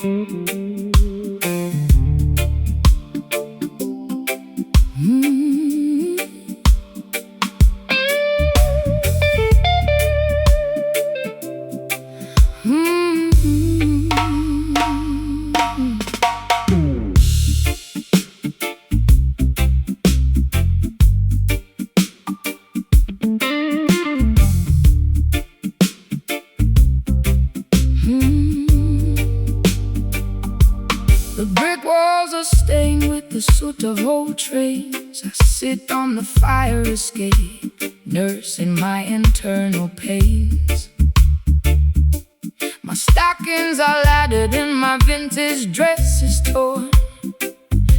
The brick walls are stained with the soot of old trains. I sit on the fire escape, nursing my internal pains. My stockings are laddered and my vintage dress is torn.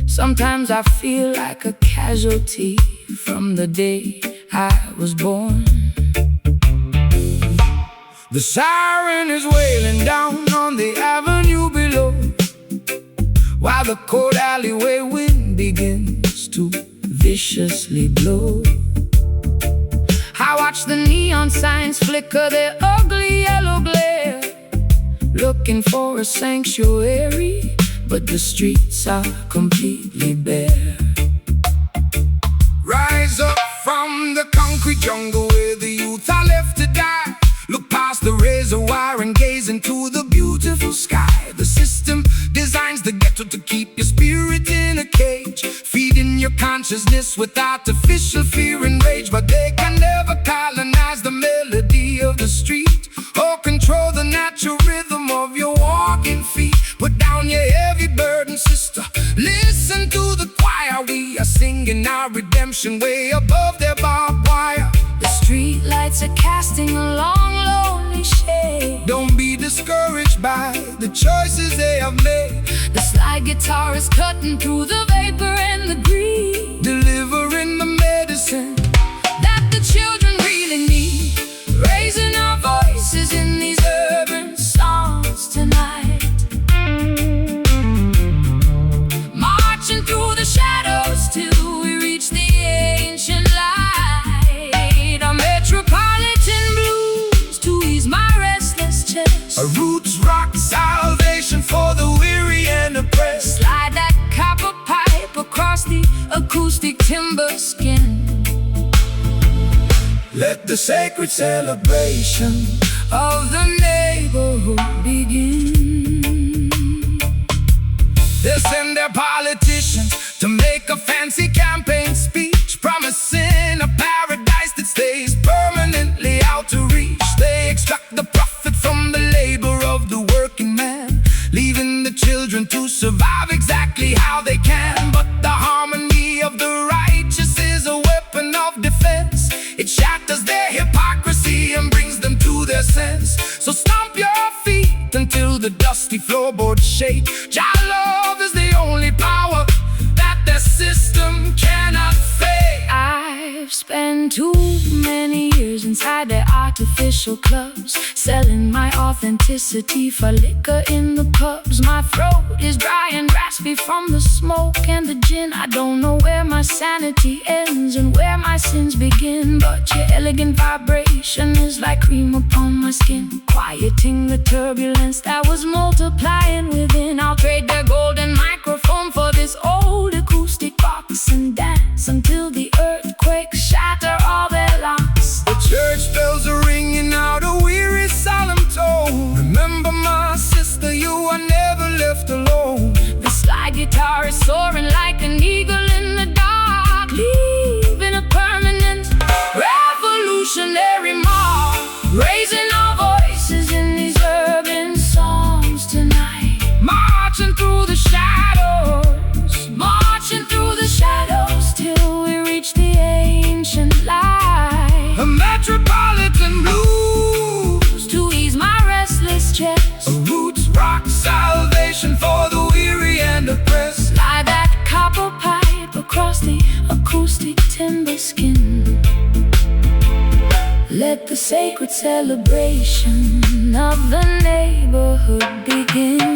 Sometimes I feel like a casualty from the day I was born. The siren is wailing down on the avenue below, while the cold alleyway wind begins to viciously blow. I watch the neon signs flicker their ugly yellow glare, looking for a sanctuary, but the streets are completely bare. Rise up from the concrete jungle where the youth are left to die. Look past the razor wire and gaze into the beautiful sky. The system designs the ghetto to keep your spirit in a cage, feeding your consciousness with artificial fear and rage. But they can never colonize the melody of the street, or control the natural rhythm of your walking feet. Put down your heavy burden, sister, listen to the choir. We are singing our redemption way above their barbed wire. The street lights are casting a long, lonely shade. Don't be discouraged by the choices they have made. The slide guitar is cutting through the vapor and the greed, delivering the medicine that the children really need. Raising our voices in these urban songs tonight, marching through the shadows till we reach the ancient light. A metropolitan blues to ease my restless chest, a roots rock salvation for the weary and oppressed. Slide that copper pipe across the acoustic timber skin. Let the sacred celebration of the neighborhood begin. They'll send their politicians to make a fancy campaign speech, promising a paradise that stays permanently out of reach. They extract the profit from the labor of the working man, leaving the children to survive exactly how they can. But the harmony of the righteous is a weapon of defense. It shatters their hypocrisy and brings them to their sense. So stomp your feet until the dusty floorboards shake. Jah love is the only power that the system cannot fake. I've spent too many years inside their artificial clubs, selling my authenticity for liquor in the pubs. My throat is dry and raspy from the smoke and the gin. I don't know where my sanity ends and where my sins begin, but your elegant vibration is like cream upon my skin, quieting the turbulence that was multiplying within. I'll trade their golden microphone for this old acoustic box and dance until the earthquakes shatter all their locks. The church bells are ringing out a weary solemn tone. Remember my sister, you are never left alone. The slide guitar is soaring like an eagle in the dark, leaving a permanent revolutionary mark. Raising our voices in these urban songs tonight, marching through the shadows, marching through the shadows till we reach the ancient light. A metropolitan blues to ease my restless chest, a roots rock salvation for the weary and oppressed. Slide that copper pipe across the acoustic timber skin. Let the sacred celebration of the neighborhood begin.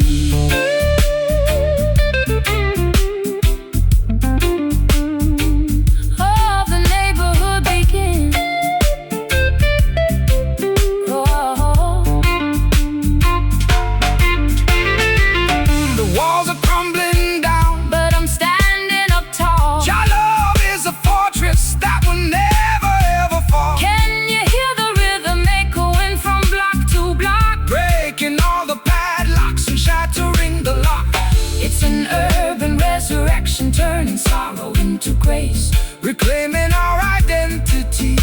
grace, reclaiming our identity.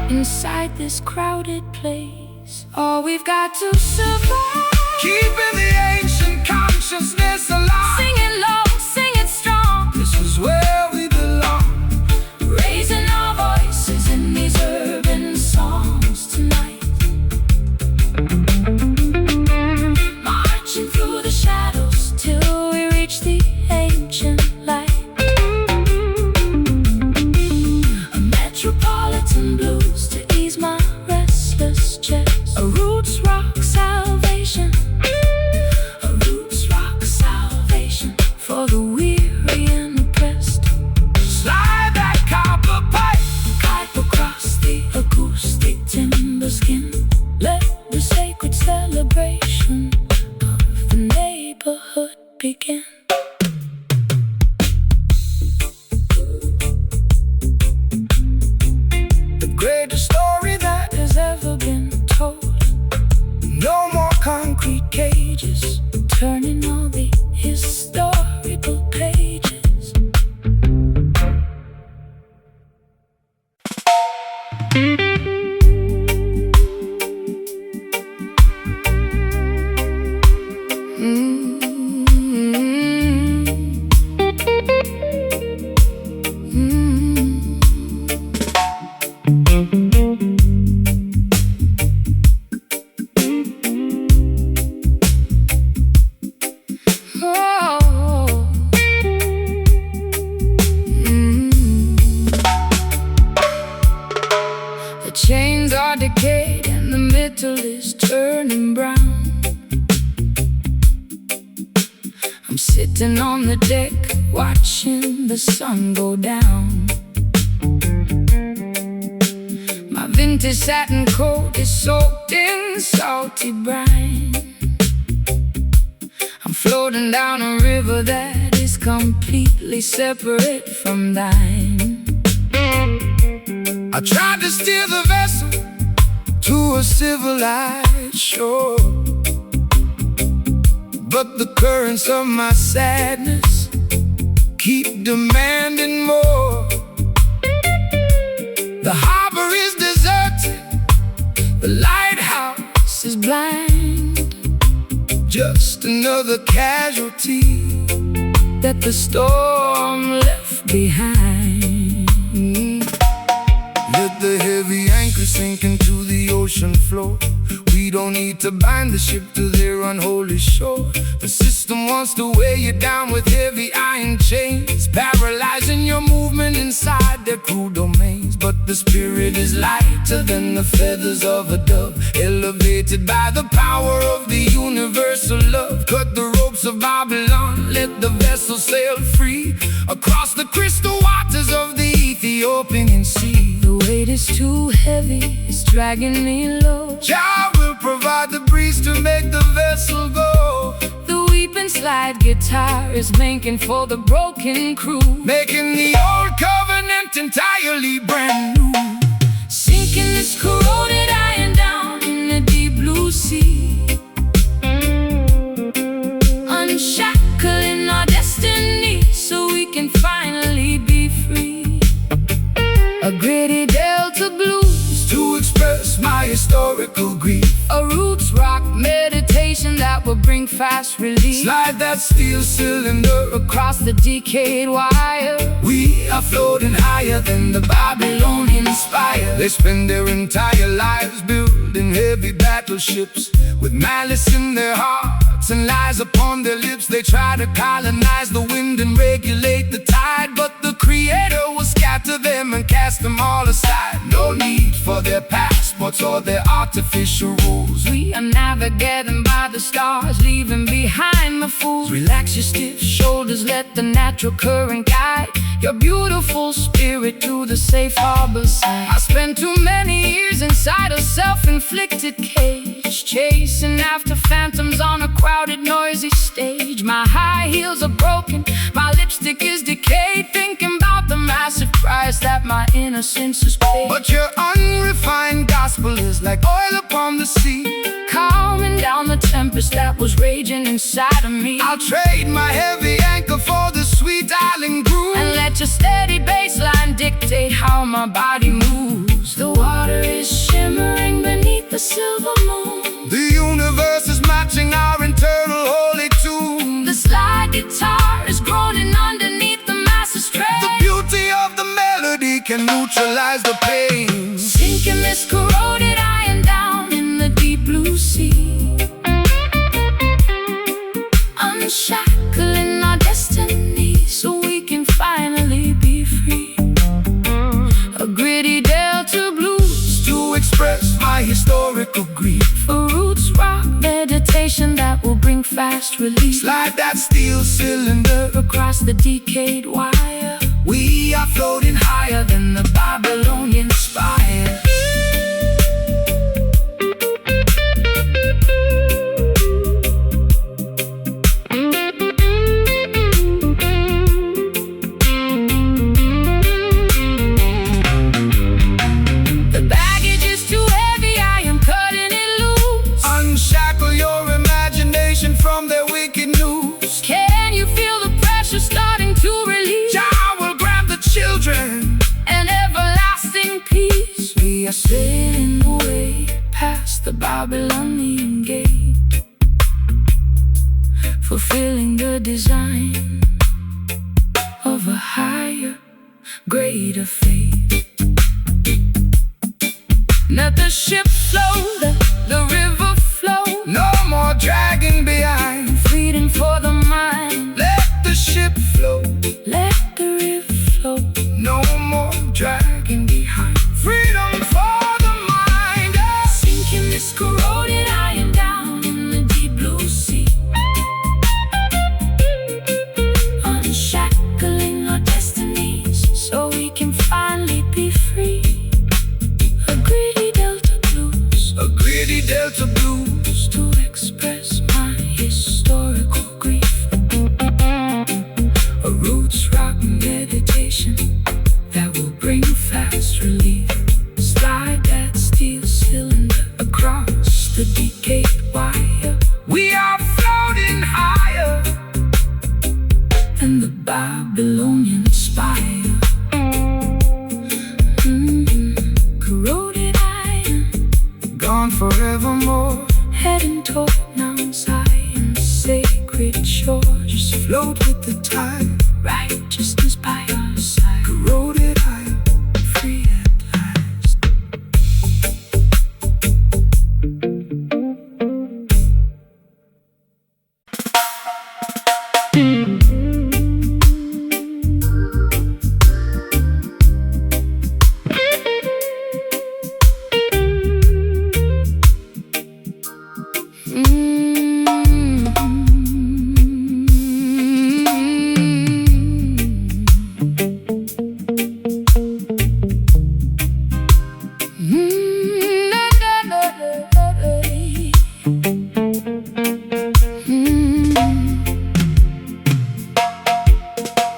Inside this crowded place, all we've got to survive, keeping the ancient consciousness alive. Sing it low, sing it strong, this is where we belong. Raising our voices in these urban songs tonight. Marching through the shadows till we reach the ancient light. A metropolitan blues to ease my restless chest. A roots rock salvation. A roots rock salvation for the weary and oppressed. Slide that copper pipe across the acoustic timber skin. Let the sacred celebration of the neighborhood begin. The greatest story that has ever been told. No more concrete cages, turning all the historical pages. The chains are decayed and the metal is turning brown. I'm sitting on the deck watching the sun go down. My vintage satin coat is soaked in salty brine. I'm floating down a river that is completely separate from thine. I tried to steer the vessel to a civilized shore, but the currents of my sadness keep demanding more. The harbor is deserted, the lighthouse is blind. Just another casualty that the storm left behind. Let the heavy anchor sink into the ocean floor. We don't need to bind the ship to their unholy shore. The system wants to weigh you down with heavy iron chains, paralyzing your movement inside their cruel domains. But the spirit is lighter than the feathers of a dove, elevated by the power of the universal love. Cut the ropes of Babylon, let the vessel sail free across the crystal waters of the Ethiopian sea. The weight is too heavy, it's dragging me low. Jah will provide the breeze to make the vessel go. The weeping slide guitar is making for the broken crew, making the old covenant entirely brand new. Sinking this corroded iron down in the deep blue sea, unshackling our destiny so we can finally be free. A gritty delta blues to express my historical grief. A roots rock meditation that will bring fast relief. Slide that steel cylinder across the decayed wire. We are floating higher than the Babylonian spire. They spend their entire lives building heavy battleships with malice in their hearts and lies upon their lips. They try to colonize the wind and regulate the tide, but the Creator will scatter them and cast them all aside. No need for their passports or their artificial rules. We are navigating by the stars, leaving behind the fools. Relax your stiff shoulders, let the natural current guide your beautiful spirit to the safe harbor side. I spent too many years inside a self-inflicted cage, chasing after phantoms on a crowded, noisy stage. My high heels are broken, my lipstick is decayed, thinking about the massive price that my innocence has paid. But your unrefined gospel is like oil upon the sea, calming down the tempest that was raging inside of me. I'll trade my heavy anchor for the sweet island groove, and let your steady bass line dictate how my body moves. The water is shimmering beneath the silver moon. The universe is matching our internal holy tune. The slide guitar is groaning underneath the massive strain. The beauty of the melody can neutralize the pain. Sinking this corroded iron down in the deep blue sea, unshackling our destiny so we can finally be free. A gritty delta blues to express my historical grief. A roots rock meditation that will bring fast relief. Slide that steel cylinder across the decayed wire. We are floating higher than the Babylonian spire. From their wicked news, can you feel the pressure starting to release? Jah will grab the children and everlasting peace. We are sailing away past the Babylonian gate, fulfilling the design of a higher, greater fate. Let the ship flow, the river flow. No more dragging behind, freedom for the mind. Let the ship flow, let the river flow. No more dragging behind, freedom for the mind. Sinking this corroded iron down in the deep blue sea, unshackling our destinies so we can finally be free. A gritty delta blues, a gritty delta blues to express my historical grief. A roots rock meditation that will bring fast relief. Slide that steel cylinder across the decayed wire. We are floating higher than the Babylonian spire. Corroded iron, gone forevermore, heading toward Mount Zion's sacred shore. Just float with the tide, righteousness by our side. Corroded iron, free at last.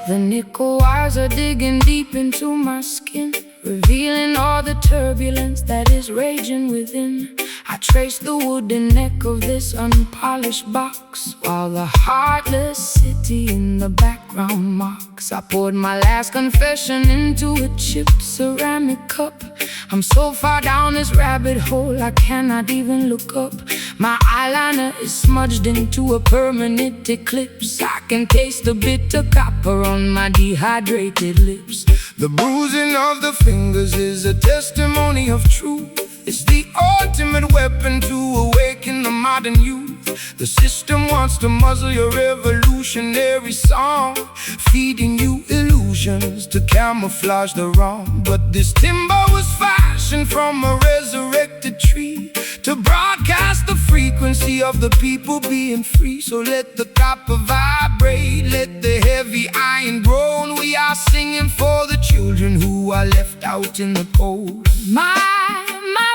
The nickel wires are digging deep into my skin, revealing all the turbulence that is raging within. I trace the wooden neck of this unpolished box, while the heartless city in the background mocks. I poured my last confession into a chipped ceramic cup. I'm so far down this rabbit hole I cannot even look up. My eyeliner is smudged into a permanent eclipse. I can taste the bitter copper on my dehydrated lips. The bruising of the fingers is a testimony of truth. It's the ultimate weapon to awaken the modern youth. The system wants to muzzle your revolutionary song, feeding you illusions to camouflage the wrong. But this timber was fashioned from a resurrected tree to broadcast the frequency of the people being free. So let the copper vibrate, let the heavy iron groan. We are singing for the children who are left out in the cold. My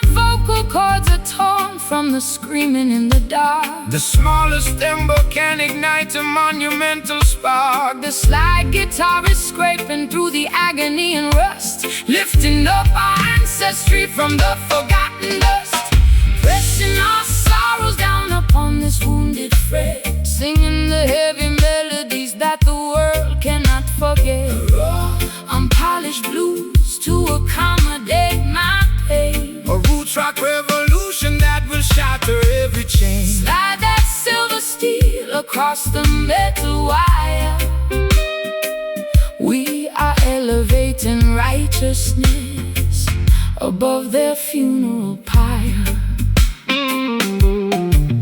vocal cords are torn from the screaming in the dark. The smallest ember can ignite a monumental spark. The slide guitar is scraping through the agony and rust, lifting up our ancestry from the forgotten dust, pressing our sorrows down upon this wounded fret, singing the heavy melodies that the world cannot across the metal wire. We are elevating righteousness above their funeral pyre.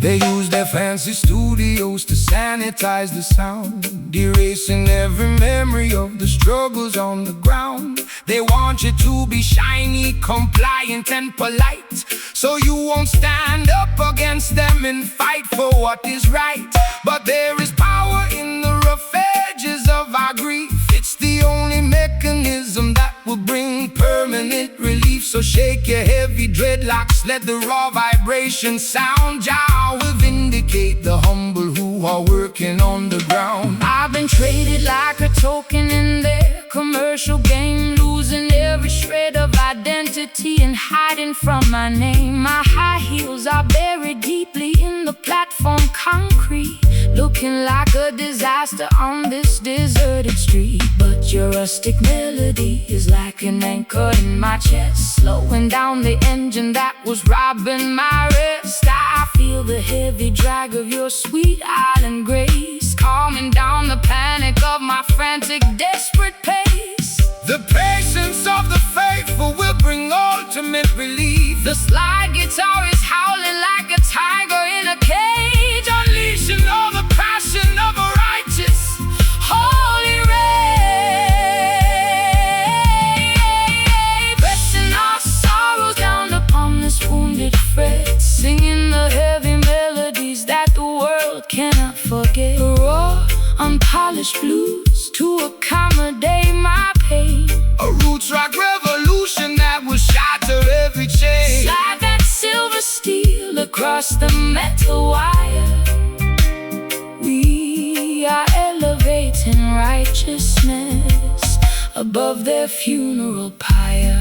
They use their fancy studios to sanitize the sound, erasing every memory of the struggles on the ground. They want you to be shiny, compliant and polite, so you won't stand up against them and fight for what is right. But there is power in the rough edges of our grief. It's the only mechanism that will bring permanent relief. So shake your heavy dreadlocks, let the raw vibration sound. Jah will vindicate the humble who are working on the ground. I've been traded like a token in their commercial game, losing every shred of identity and hiding from my name. My high heels are buried deeply in the platform concrete, looking like a disaster on this deserted street. But your rustic melody is like an anchor in my chest, slowing down the engine that was robbing my rest. I feel the heavy drag of your sweet island grace, calming down the panic of my frantic, desperate pace. The patience of the faithful will bring ultimate relief. The slide guitar is howling like a tiger in a cage, unleashing all the passion of a righteous, holy rage. Pressing our sorrows down upon this wounded fret, singing the heavy melodies that the world cannot forget. Raw, unpolished blues to accommodate my pain. A roots rock revolution that will shatter every chain. Slide that silver steel across the metal wire. We are elevating righteousness above their funeral pyre.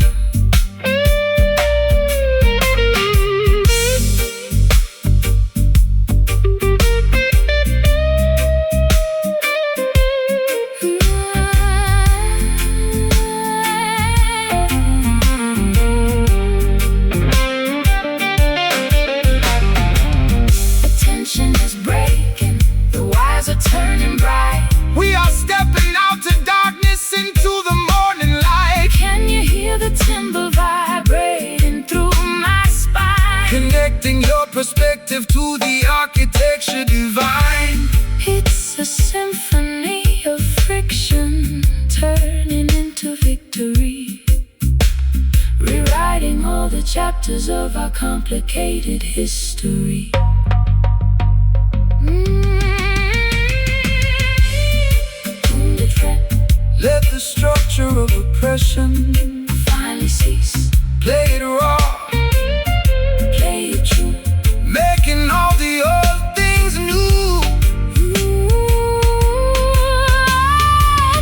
Turning bright, we are stepping out to darkness into the morning light. Can you hear the timber vibrating through my spine? Connecting your perspective to the architecture divine. It's a symphony of friction, turning into victory, rewriting all the chapters of our complicated history. Let the structure of oppression finally cease. Play it raw, play it true, making all the old things new.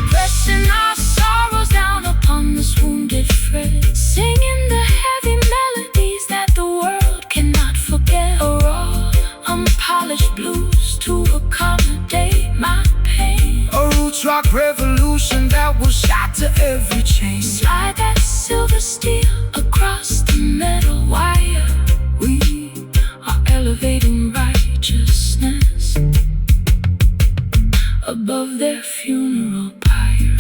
Pressing our sorrows down upon this wounded fret, singing the heavy melodies that the world cannot forget. A raw, unpolished blues to accommodate my pain. A roots rock revolution that will shatter every chain. Slide that silver steel across the metal wire. We are elevating righteousness above their funeral pyre.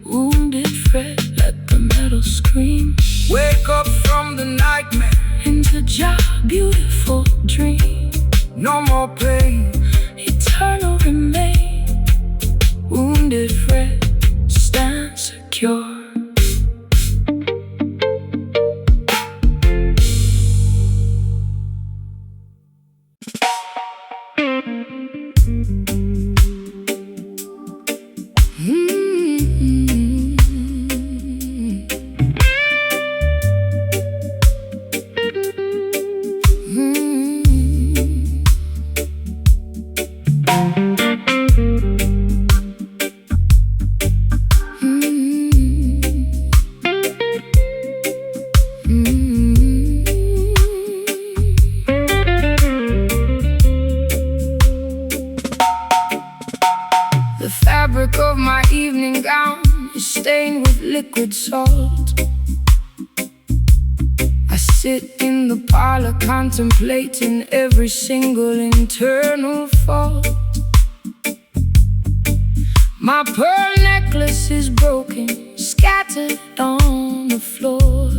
Wounded fret, let the metal scream. Wake up from the nightmare into Jah, beautiful dream. No more pain, eternal remain. Wounded fret, stand secure. fabric of my evening gown is stained with liquid salt. I sit in the parlor contemplating every single internal fault. My pearl necklace is broken, scattered on the floor.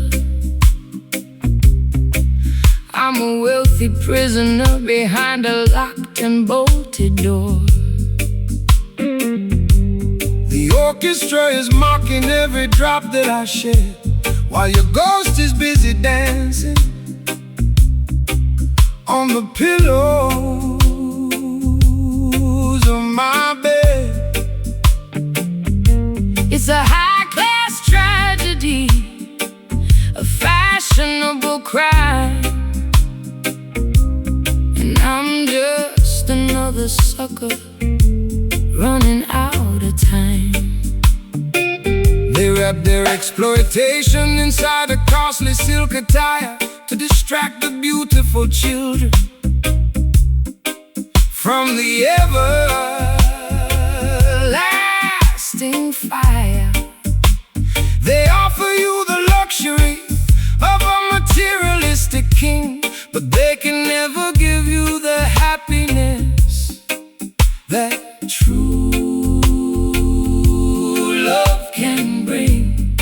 I'm a wealthy prisoner behind a locked and bolted door. The orchestra is mocking every drop that I shed, while your ghost is busy dancing on the pillows of my bed. It's a high-class tragedy, a fashionable crime, and I'm just another sucker running out of time. They wrap their exploitation inside a costly silk attire to distract the beautiful children from the everlasting fire. They offer you the luxury of a materialistic king, but they can never give you the happiness that true love can bring.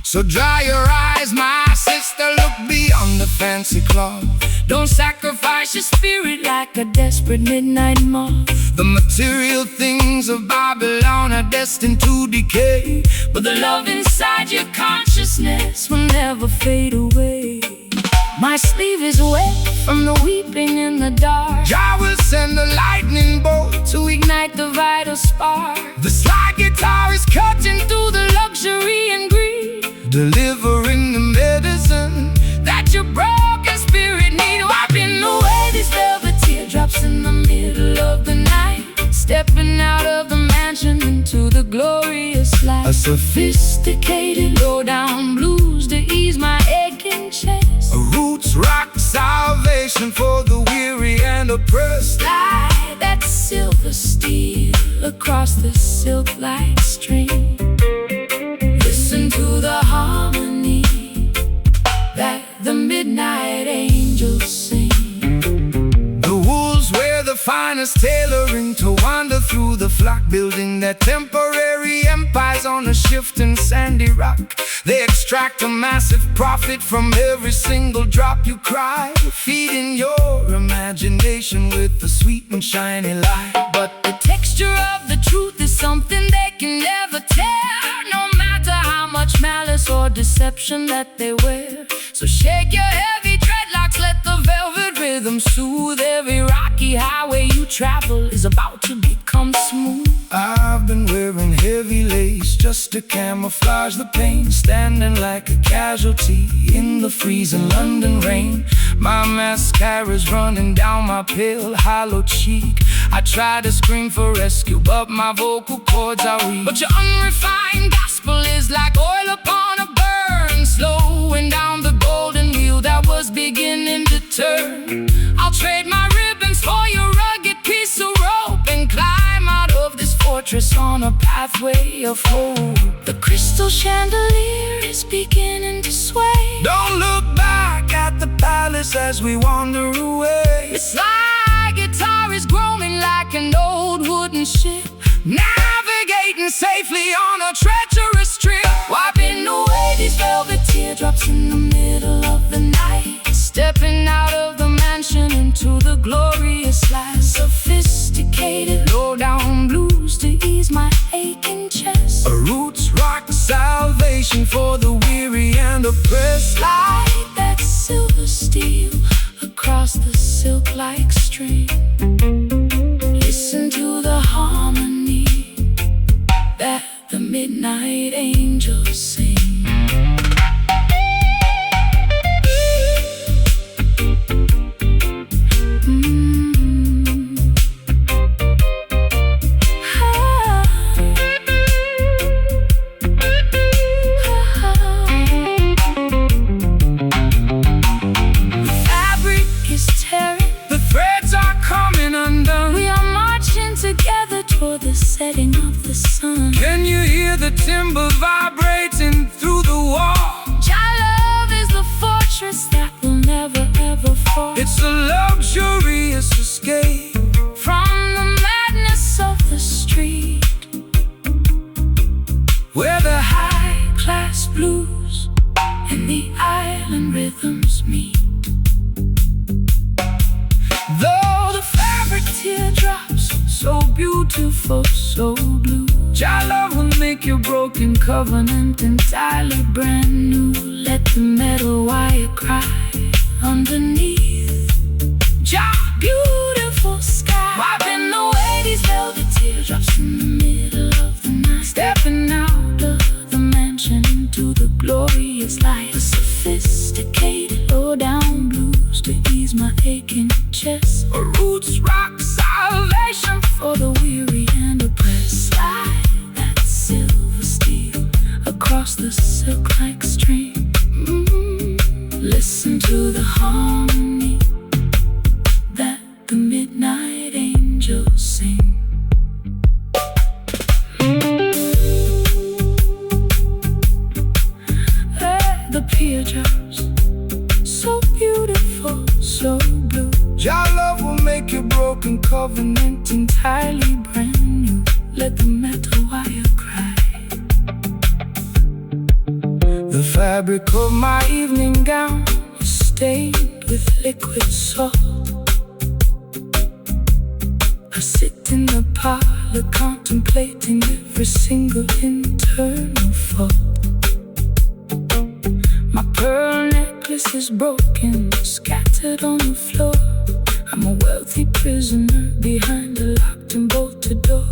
So dry your eyes, my sister, look beyond the fancy cloth. Don't sacrifice your spirit like a desperate midnight moth. The material things of Babylon are destined to decay, but the love inside your consciousness will never fade away. My sleeve is wet from the weeping in the dark. Jah will send the lightning bolt to ignite the vital spark. The slide guitar is cutting through the luxury and greed, delivering the medicine that your broken spirit need. Wiping away these velvet teardrops in the middle of the night, stepping out of the mansion into the glorious light. A sophisticated low-down blues to ease my aching chest. A roots rock salvation for the weary and oppressed. Slide that silver steel across the silk-like string. Listen to the harmony that the midnight angels sing. The wolves wear the finest tailoring to wander through the flock, building their temporary empires on a shifting sandy rock. They extract a massive profit from every single drop you cry, feeding your imagination with a sweet and shiny light. But the texture of the truth is something they can never tell, no matter how much malice or deception that they wear. So shake your heavy dreadlocks, let the velvet rhythm soothe. Every rocky highway you travel is about to become smooth. I've been wearing heavy lace just to camouflage the pain, standing like a casualty in the freezing London rain. My mascara's running down my pale, hollow cheek. I try to scream for rescue, but my vocal cords are weak. But your unrefined gospel is like oil upon a burn, slowing down the golden wheel that was beginning to turn. I'll trade my ribbons for your rugged piece of rope and climb out of this fortress on a pathway of hope. The crystal chandelier is beginning to sway. Don't look back at the palace as we wander away. The slide guitar is groaning like an old wooden ship, navigating safely on a treacherous trip. Wiping away these velvet teardrops in the middle of the night, stepping out of the mansion into the glorious light. Sophisticated low-down blues to ease my aching chest. A roots rock salvation for the weary and oppressed. Slide that silver steel across the silk-like string. Listen to the harmony that the midnight angels sing. For the setting of the sun, can you hear the timber vibrating through the wall? Jah love is the fortress that will never ever fall. It's a luxurious escape from the madness of the street. beautiful, so blue. Jah love will make your broken covenant entirely brand new. Let the metal wire cry underneath Jah beautiful sky, wiping away these velvet teardrops in the middle of the night. Stepping out of the mansion into the glorious light, a sophisticated low-down blues to ease my aching chest, a roots rock salvation for the weary and oppressed. Slide that silver steel across the silk-like stream. Listen to the harmony that the midnight angels sing. The teardrops, so beautiful, so blue. Jah love will make your broken covenant Entirely brand new. Let the metal wire cry. The fabric of my evening gown is stained with liquid salt. I sit in the parlor contemplating every single internal fault. My pearl necklace is broken, scattered on the floor. I'm a wealthy prisoner behind a locked and bolted door.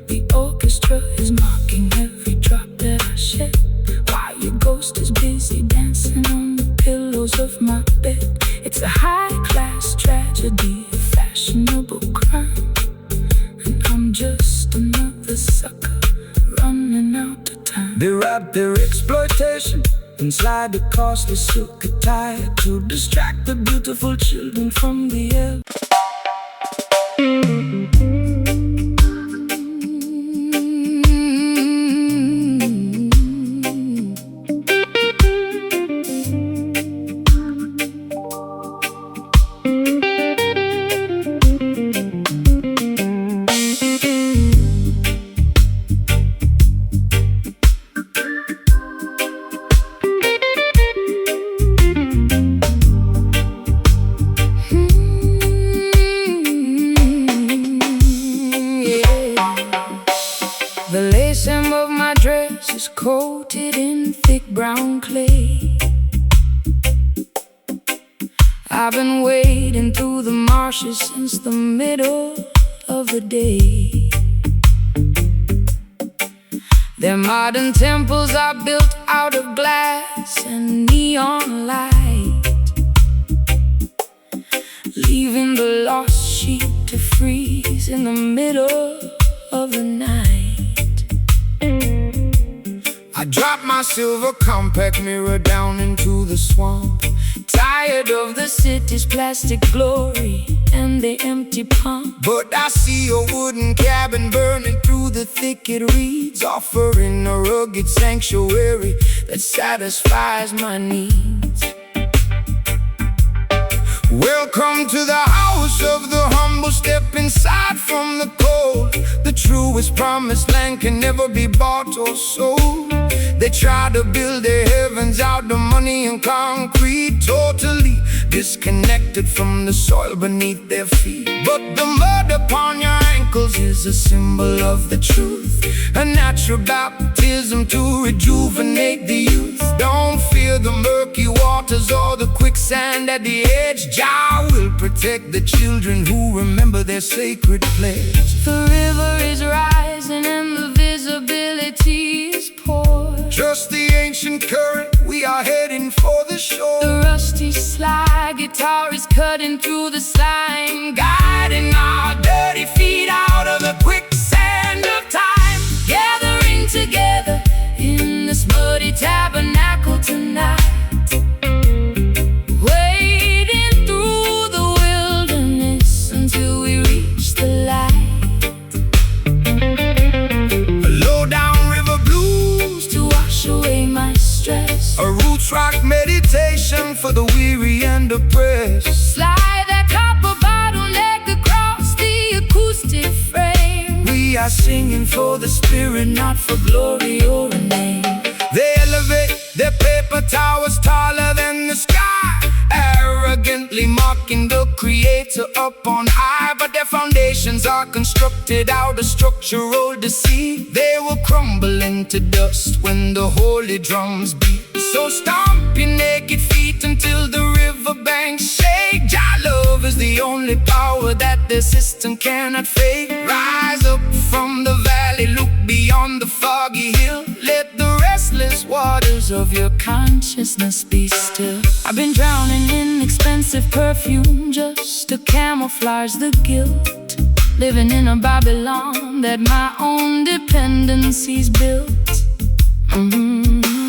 The orchestra is mocking every drop that I shed, while your ghost is busy dancing on the pillows of my bed. It's a high-class tragedy, a fashionable crime, and I'm just another sucker running out of time. They wrap their exploitation inside the costly silk attire to distract the beautiful children from the air. The lace hem of my dress is coated in thick brown clay. I've been wading through the marshes since the middle of the day. Their modern temples are built out of glass and neon light, leaving the lost sheep to freeze in the middle of the night. I dropped my silver compact mirror down into the swamp, Tired of the city's plastic glory and the empty pump. but I see a wooden cabin burning through the thicket reeds, offering a rugged sanctuary that satisfies my needs. Welcome to the house of the humble. Step inside from the cold. The truest promised land can never be bought or sold. They try to build their heavens out of money and concrete, totally disconnected from the soil beneath their feet. But the mud upon your ankles is a symbol of the truth, a natural baptism to rejuvenate the youth. Don't fear the murky waters or the quicksand at the edge. Jah will protect the children who remember their sacred pledge. The river is rising and the visibility is poor. Trust the ancient current, we are heading for the shore. The rusty slide guitar is cutting through the slime, guiding our dirty feet out of the quicksand of time. Gathering together in this muddy tabernacle tonight, wading through the wilderness until we reach the light. A low-down river blues To wash away my stress, a roots rock meditation for the weary and oppressed. slide that copper bottleneck across the acoustic frame. We are singing for the spirit, not for glory or a name. They elevate their paper towers taller than the sky, arrogantly deliberately mocking the Creator up on high, but their foundations are constructed out of structural deceit. They will crumble into dust when the holy drums beat. So stomp your naked feet until the riverbanks shake. Jah love is the only power that the system cannot fake. Rise up from the valley, look beyond the foggy hill. Let the restless waters of your consciousness be still. I've been drowning in expensive perfume just to camouflage the guilt. Living in a Babylon that my own dependencies built.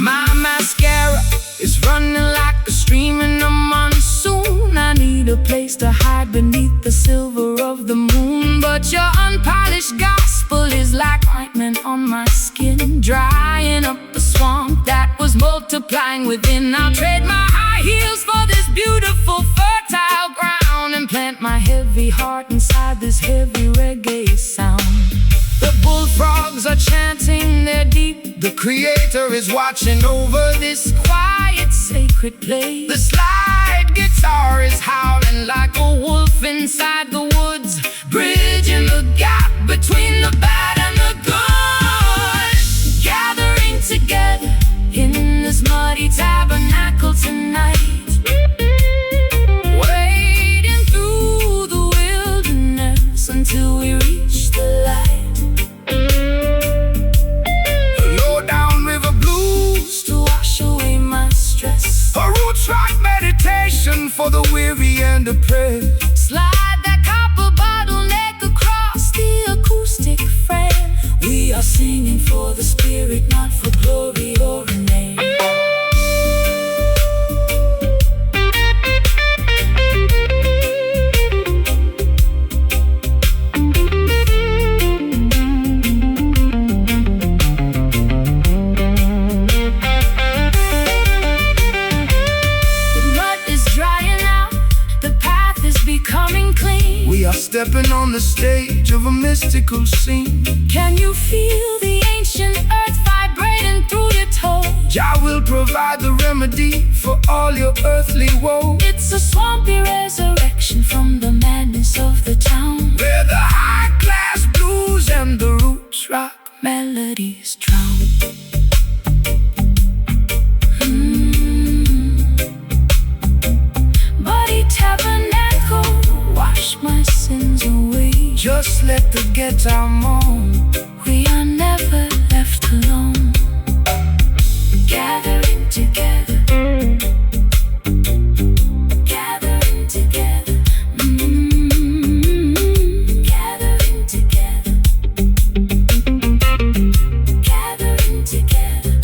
My mascara is running like a stream in the monsoon. I need a place to hide beneath the silver of the moon. But your unpolished gospel is like ointment on my skin, drying up the swamp that was multiplying within. I'll trade my high heels for this beautiful fertile ground, and plant my heavy heart inside this heavy reggae sound. The bullfrogs are chanting their deep. The Creator is watching over this quiet, sacred place. The slide guitar is howling like a wolf inside the woods, bridging the gap between the bad and the good. Gathering together in this muddy tabernacle tonight, wading through the wilderness until we reach the light. A roots rock meditation for the weary and oppressed. Slide that copper bottleneck across the acoustic frame. We are singing for the spirit, not for glory or a name. We are stepping on the stage of a mystical scene. Can you feel the ancient earth vibrating through your toes? Jah will provide the remedy for all your earthly woes. It's a swampy resurrection from the madness of the town, where the high-class blues and the roots rock melodies drown. Body tabernacle, wash my sins away. Just let the guitar moan. We are never left alone. Gathering together, gathering together, gathering together, gathering together,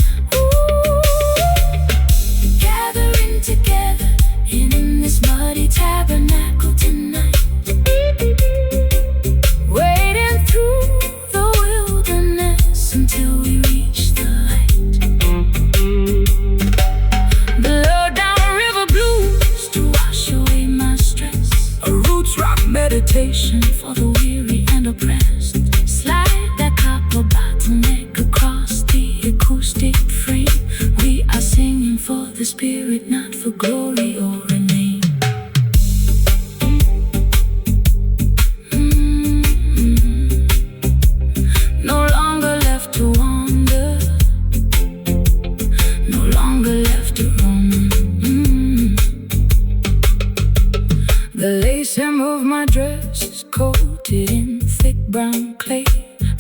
gathering together in this muddy tabernacle tonight. Meditation for the weary and oppressed. Slide that copper bottleneck across the acoustic frame. We are singing for the spirit, not for glory or a name. No longer left to wander, no longer left to roam. The lace hem of my dress is coated in thick brown clay.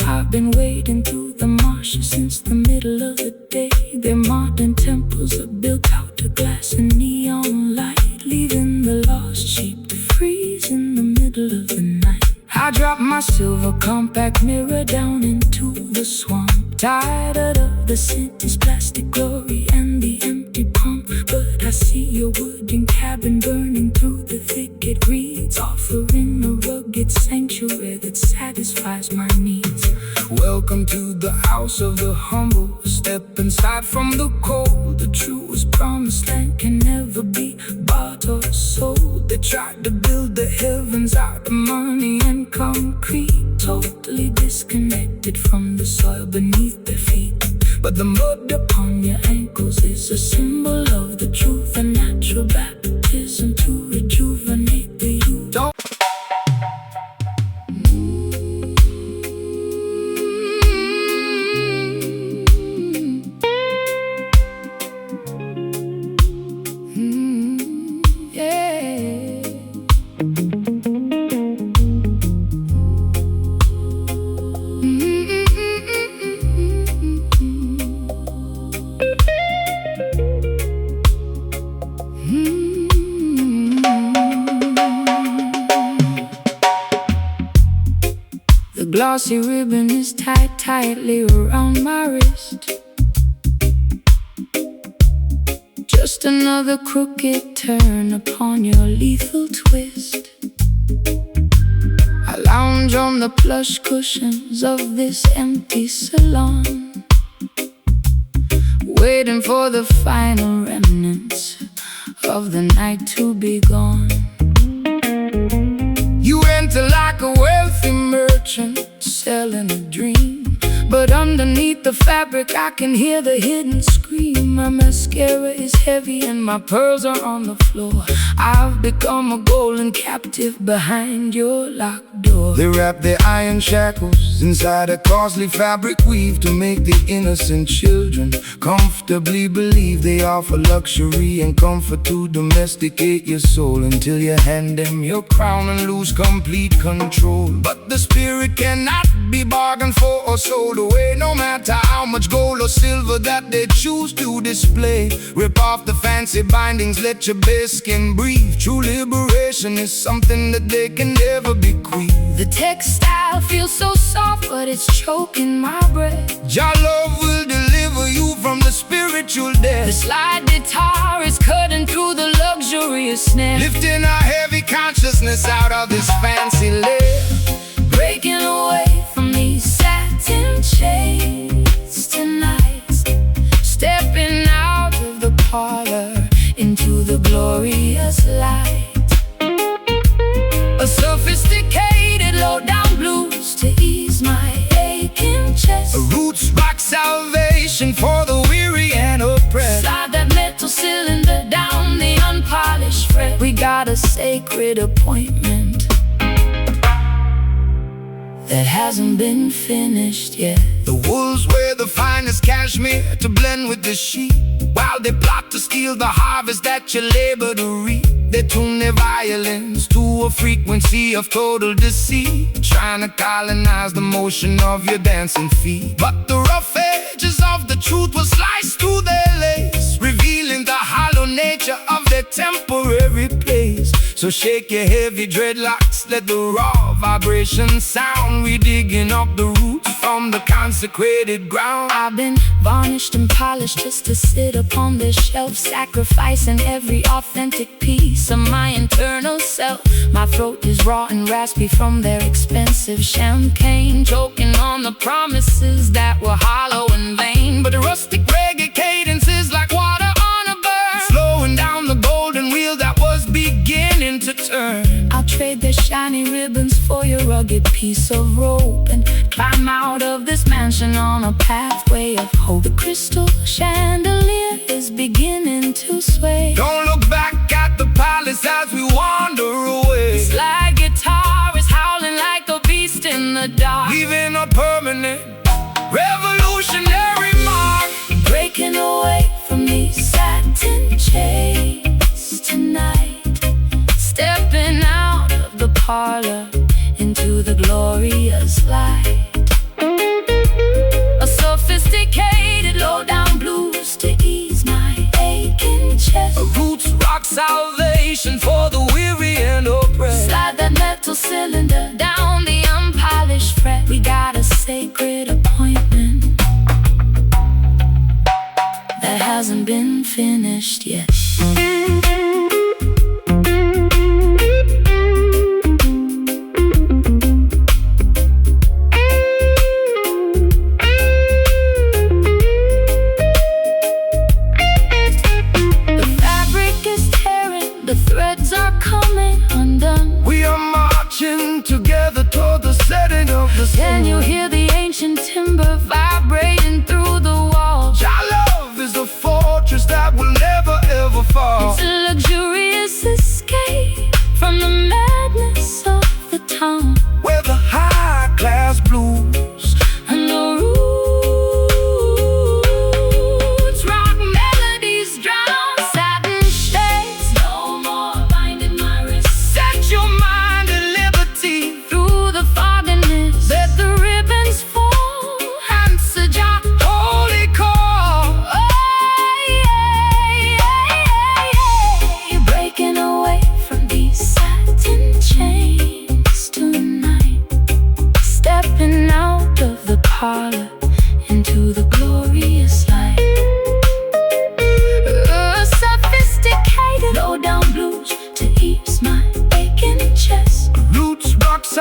I've been wading through the marshes since the middle of the day. Their modern temples are built out of glass and neon light, leaving the lost sheep to freeze in the middle of the night. I dropped my silver compact mirror down into the swamp, tired of the city's plastic glory and the empty pomp. But I see your wooden cabin burning through the thicket reeds, offering a rugged sanctuary that satisfies my needs. Welcome to the house of the humble. Step inside from the cold. The truest promised land can never be bought or sold. They tried to build the heavens out of money and concrete, totally disconnected from the soil beneath their feet. But the mud upon your ankles is a symbol of the truth, a natural baptism to rejuvenate glossy ribbon is tied tightly around my wrist. Just another crooked turn upon your lethal twist. I lounge on the plush cushions of this empty salon, waiting for the final remnants of the night to be gone. You enter like a wealthy merchant selling a dream, but underneath the fabric I can hear the hidden scream. My mascara is heavy and my pearls are on the floor. I've become a golden captive behind your locked door. They wrap their iron shackles inside a costly fabric weave to make the innocent children comfortably believe they offer luxury and comfort to domesticate your soul, until you hand them your crown and lose complete control. But the spirit cannot be bargained for or sold away, no matter how much gold or silver that they choose to display. Rip off the fancy bindings, let your bare skin breathe. True liberation is something that they can never bequeath. The textile feels so soft, but it's choking my breath. Your love will deliver you from the spiritual death. The slide guitar is cutting through the luxurious snare, Lifting our heavy consciousness out of this fancy lair. breaking away from these satin chains tonight. Stepping out of the parlor into the glorious light. A sophisticated low-down blues to ease my aching chest. A roots rock salvation for the weary and oppressed. Slide that metal cylinder down the unpolished fret. We got a sacred appointment that hasn't been finished yet. The wolves wear the finest cashmere to blend with the sheep, while they plot to steal the harvest that you labor to reap. They tune their violins to a frequency of total deceit, trying to colonize the motion of your dancing feet. But the rough edges of the truth will slice through their lace, revealing the hollow nature of their temporary place. So shake your heavy dreadlocks, let the raw vibration sound. We digging up the roots from the consecrated ground. I've been varnished and polished just to sit upon this shelf, sacrificing every authentic piece of my internal self. My throat is raw and raspy from their expensive champagne, choking on the promises that were hollow and vain. But the rustic reggae cadence is like water on a burn, slowing down the golden wheel that was beginning to turn. I'll trade their shiny ribbons for your rugged piece of rope, and climb out of this mansion on a pathway of hope. The crystal chandelier is beginning to sway. Don't look back at the palace as we wander away. The slide guitar is howling like a beast in the dark, Leaving a permanent revolutionary mark. breaking away from these satin chains tonight. Stepping out of the parlor into the glorious light. A sophisticated low-down blues to ease my aching chest. A roots rock salvation for the weary and oppressed. Slide that metal cylinder down the unpolished fret. We got a sacred appointment that hasn't been finished yet. The threads are coming undone. We are marching together toward the setting of the sun. Can you hear the ancient timber vibrating through the walls? Our love is a fortress that will never ever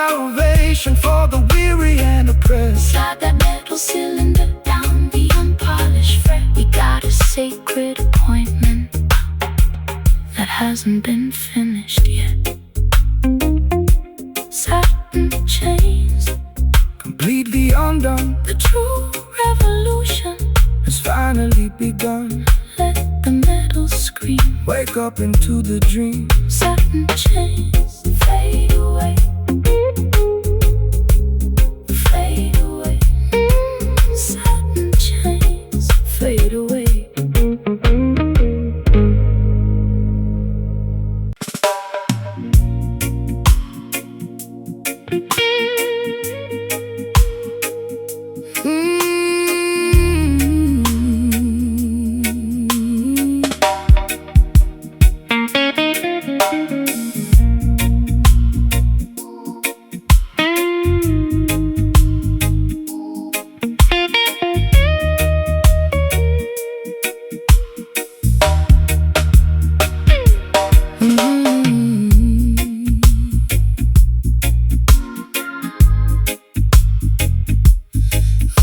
salvation for the weary and oppressed. Slide that metal cylinder down the unpolished fret. We got a sacred appointment that hasn't been finished yet. Satin chains, Completely undone, the true revolution has finally begun. let the metal scream. Wake up into the dream. Satin chains fade away, fade away. Satin chains fade away.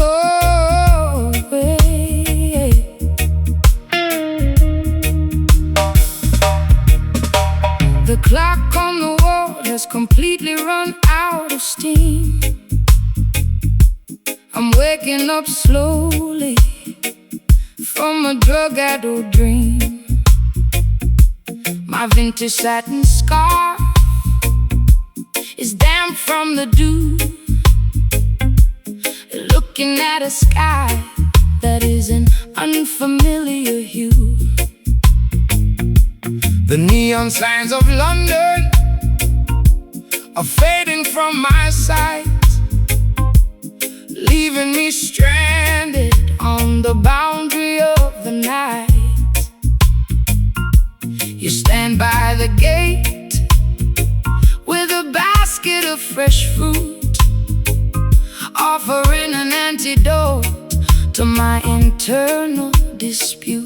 Oh, yeah. The clock on the wall has completely run out of steam. I'm waking up slowly from a drug-addled dream. My vintage satin scarf is damp from the dew, looking at a sky that is an unfamiliar hue. The neon signs of London are fading from my sight, leaving me stranded on the boundary of the night. You stand by the gate with a basket of fresh fruit, offering an antidote to my internal dispute.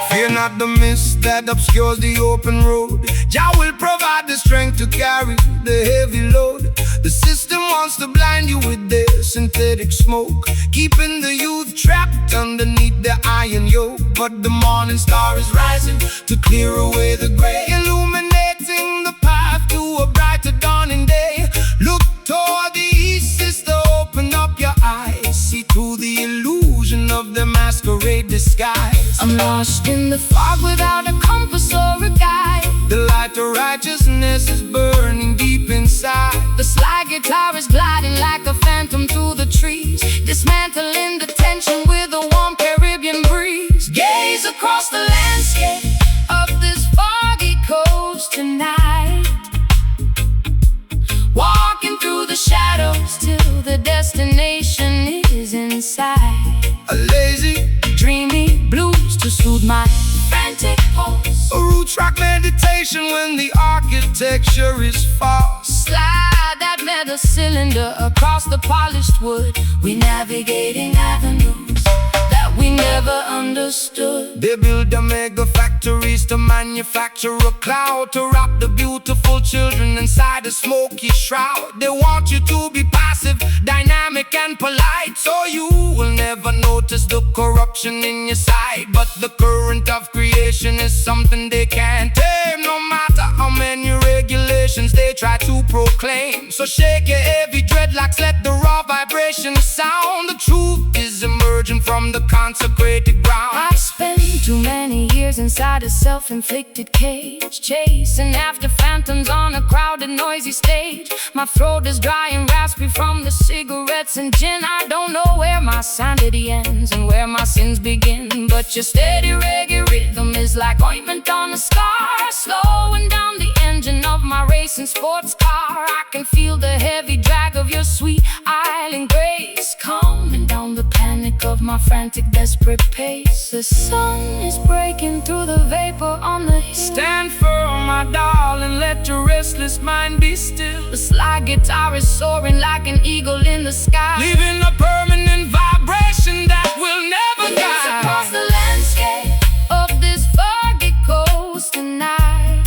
Fear not the mist that obscures the open road. Jah will provide the strength to carry the heavy load. The system wants to blind you with their synthetic smoke, keeping the youth trapped underneath the iron yoke. But the morning star is rising to clear away the gray, illuminating the path to a brighter dawning day. Look toward the east, sister, open up your eyes. See through the illusion of the masquerade disguise. I'm lost in the fog without a compass or a guide. The light of righteousness is burning deep inside. The slide guitar is gliding like a phantom through the trees, dismantling the tension with a warm Caribbean breeze. Gaze across the landscape of this foggy coast tonight, walking through the shadows till the destination is in sight. A lazy, Dreamy blues to soothe my frantic pulse. a root track meditation when the architecture is false. Slide that metal cylinder across the polished wood. We navigating avenues that we never understood. They build the mega factories to manufacture a cloud, to wrap the beautiful children inside a smoky shroud. They want you to be passive, dynamic and polite, so you will never notice the corruption in your sight. But the current of creation is something they can't tame, no matter how many regulations they try to proclaim. So shake your heavy dreadlocks, let the raw vibration sound. The truth is emerging from the consecrated ground. I spent too many years inside a self-inflicted cage, chasing after phantoms on a crowded, noisy stage. My throat is dry and raspy from the cigarettes and gin. I don't know where my sanity ends and where my sins begin, but your steady reggae rhythm is like ointment on a scar, slowing down the engine of my racing sports car. I can feel the heavy drag of your sweet island grace, calming down the panic of my frantic, desperate pace. The sun is breaking through the vapor on the hill. Stand firm, my darling, let your restless mind be still. The slide guitar is soaring like an eagle in the sky, Leaving a permanent vibration that will never gaze across die. the landscape of this foggy coast tonight,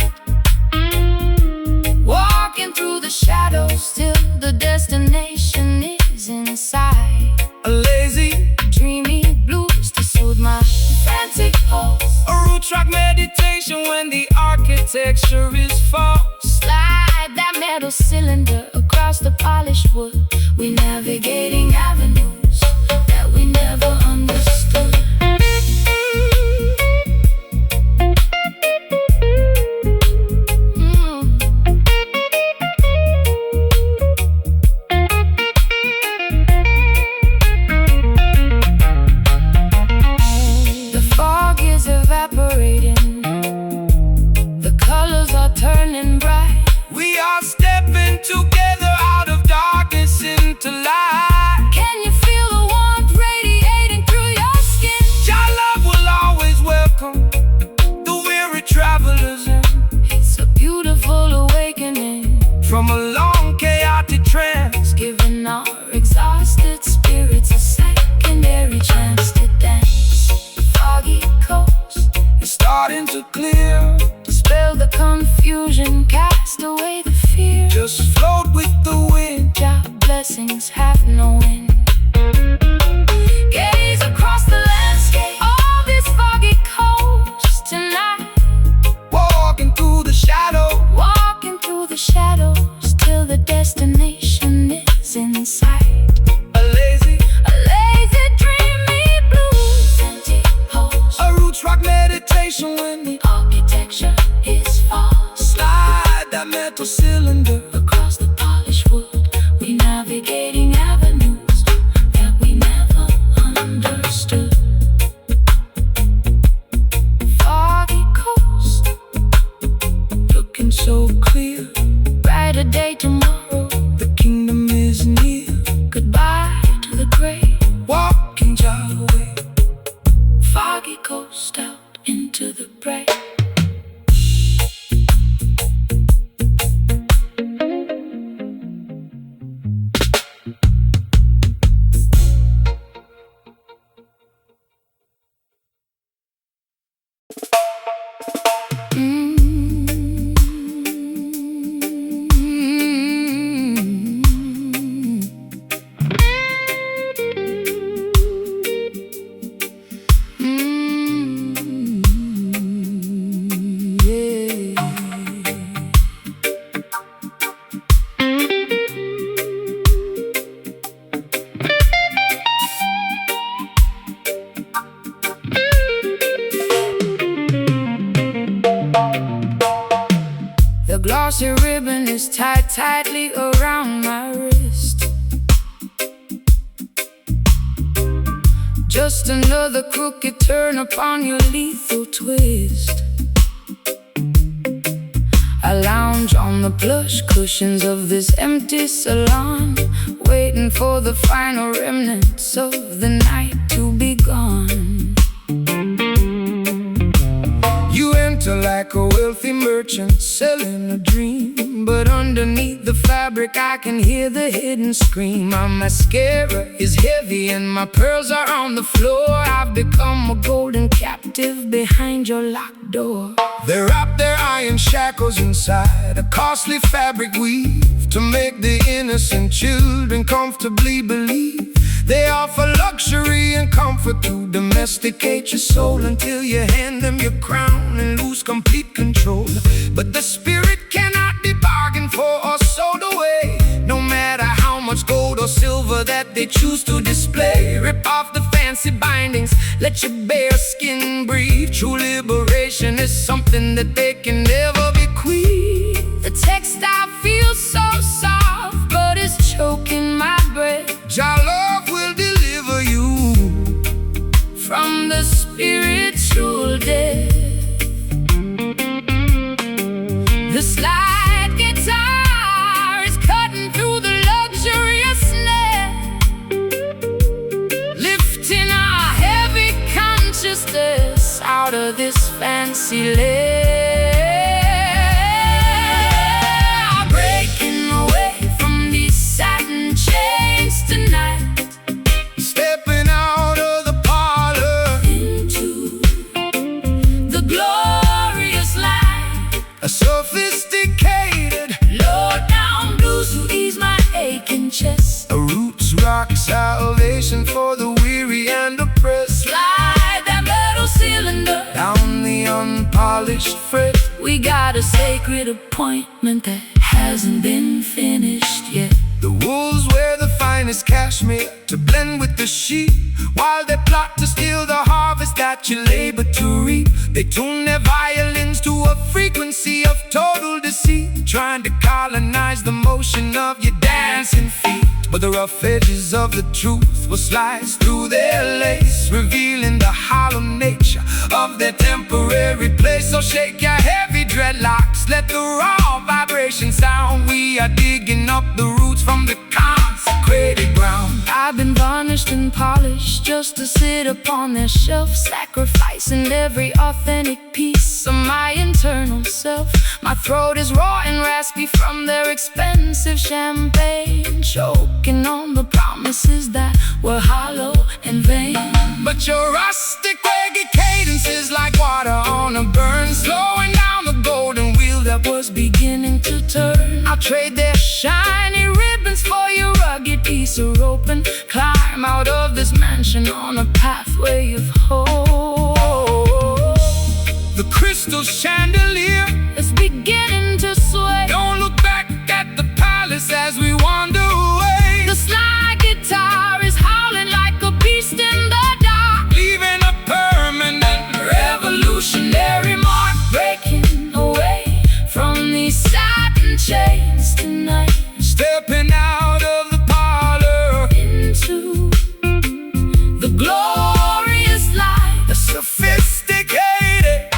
polished wood. We navigating avenues that we never understood. The fog is evaporating, the colors are turning bright. We are stepping together out of darkness into light. Can you feel the warmth radiating through your skin? Your love will always welcome the weary travelers in. It's a beautiful awakening From a long chaotic trance, giving our exhausted spirits a secondary chance to dance. The foggy coast, it's starting to clear. dispel the confusion, cast away the fear. Just float with the wind. Your blessings have no end. Gaze across the landscape of this foggy coast tonight. Walking through the shadow, Walking through the shadows till the destination is in sight. a lazy, A lazy, dreamy blues, empty pose. a roots rock meditation when the Architecture is false. slide that metal cylinder. Across the polished wood, we navigating avenues that we never understood. Foggy coast, Looking so clear, brighter day tomorrow. the kingdom is near. Goodbye to the gray. Walking your way, Foggy coast out into the bright. The glossy ribbon is tied tightly around my wrist. Just another crooked turn upon your lethal twist. I lounge on the plush cushions of this empty salon, waiting for the final remnants of the night to be gone. you enter like a wealthy merchant selling a dream. But underneath the fabric I can hear the hidden scream. My mascara is heavy and my pearls are on the floor. I've become a golden captive behind your locked door. They wrap their iron shackles inside a costly fabric weave to make the innocent children comfortably believe. They offer luxury and comfort to domesticate your soul until you hand them your crown and lose complete control. But the spirit cannot be bargained for or sold away, no matter how much gold or silver that they choose to display. Rip off the fancy bindings, let your bare skin breathe. True liberation is something that they can never bequeath. The textile feels so soft, but it's choking my breath. Your love will deliver you from the spiritual death. The slide guitar is cutting through the luxurious net, lifting our heavy consciousness out of this fancy lair. Breaking away from these satin chains tonight, stepping out of the parlor into the glorious light. a sophisticated, Low-down blues to ease my aching chest. a roots rock salvation for the weary and oppressed. Slide that metal cylinder Down the unpolished fret, we got a sacred appointment that hasn't been finished yet. the wolves wear the finest cashmere to blend with the sheep, while they plot to steal the harvest that you labor to reap. They tune their violins to a frequency of total deceit, trying to colonize the motion of your dancing feet. But the rough edges of the truth will slice through their lace, revealing the hollow nature of their temporary place. So shake your heavy dreadlocks, let the raw vibration sound. We are digging up the roots from the consecrated ground. I've been varnished and polished just to sit upon their shelf, sacrificing every authentic piece of my internal self. My throat is raw and raspy from their expensive champagne, choking on the promises that were hollow and vain. But your rustic reggae cadence is like water on a burn, slowing down the golden wheel that was beginning to turn. I'll trade their shiny ribbons for your rugged piece of rope and climb out of this mansion on a pathway of hope. The crystal chandelier is beginning to sway. Don't look back at the palace as we wander away. The slide guitar is howling like a beast in the dark, leaving a permanent revolutionary mark, breaking away from these satin chains tonight. Stepping out of the parlor into the glorious light, the sophisticated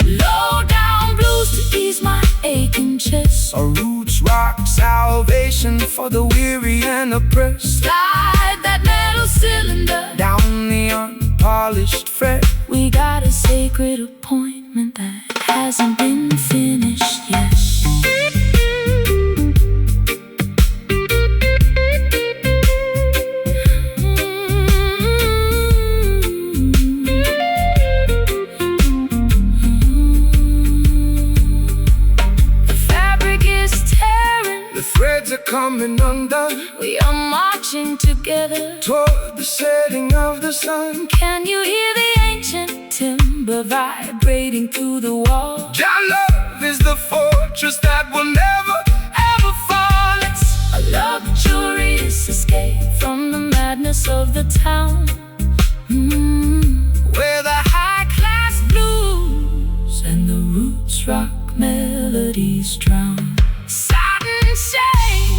low-down blues to ease my aching chest. A roots rock salvation for the weary and oppressed. Slide that metal cylinder down the unpolished fret. We got a sacred appointment that hasn't been finished yet. Threads are coming undone. We are marching together toward the setting of the sun. Can you hear the ancient timber vibrating through the walls? Your love is the fortress that will never ever fall. It's a luxurious escape from the madness of the town, where the high-class blues and the roots rock melodies drown.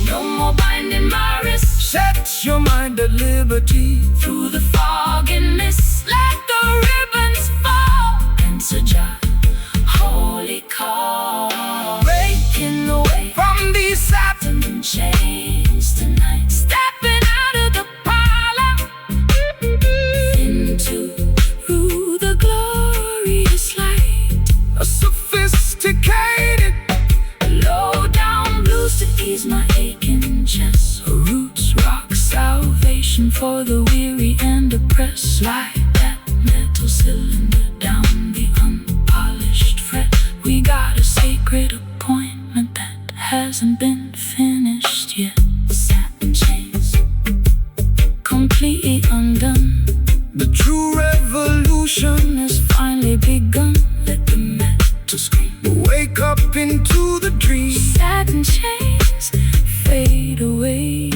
No more binding my wrists. Set your mind at liberty through the fog and mist. Let the ribbons fall. Answer Jah, holy call. Breaking away from these satin chains tonight. Stepping out of the parlor into the glorious light. A sophisticated low-down blues to ease my aching chest. A roots rock salvation for the weary and oppressed. Slide that metal cylinder down the unpolished fret. We got a sacred appointment that hasn't been finished yet. Satin chains completely undone. The true revolution has finally begun. Let the metal scream wake up into the dream. Satin chains fade away.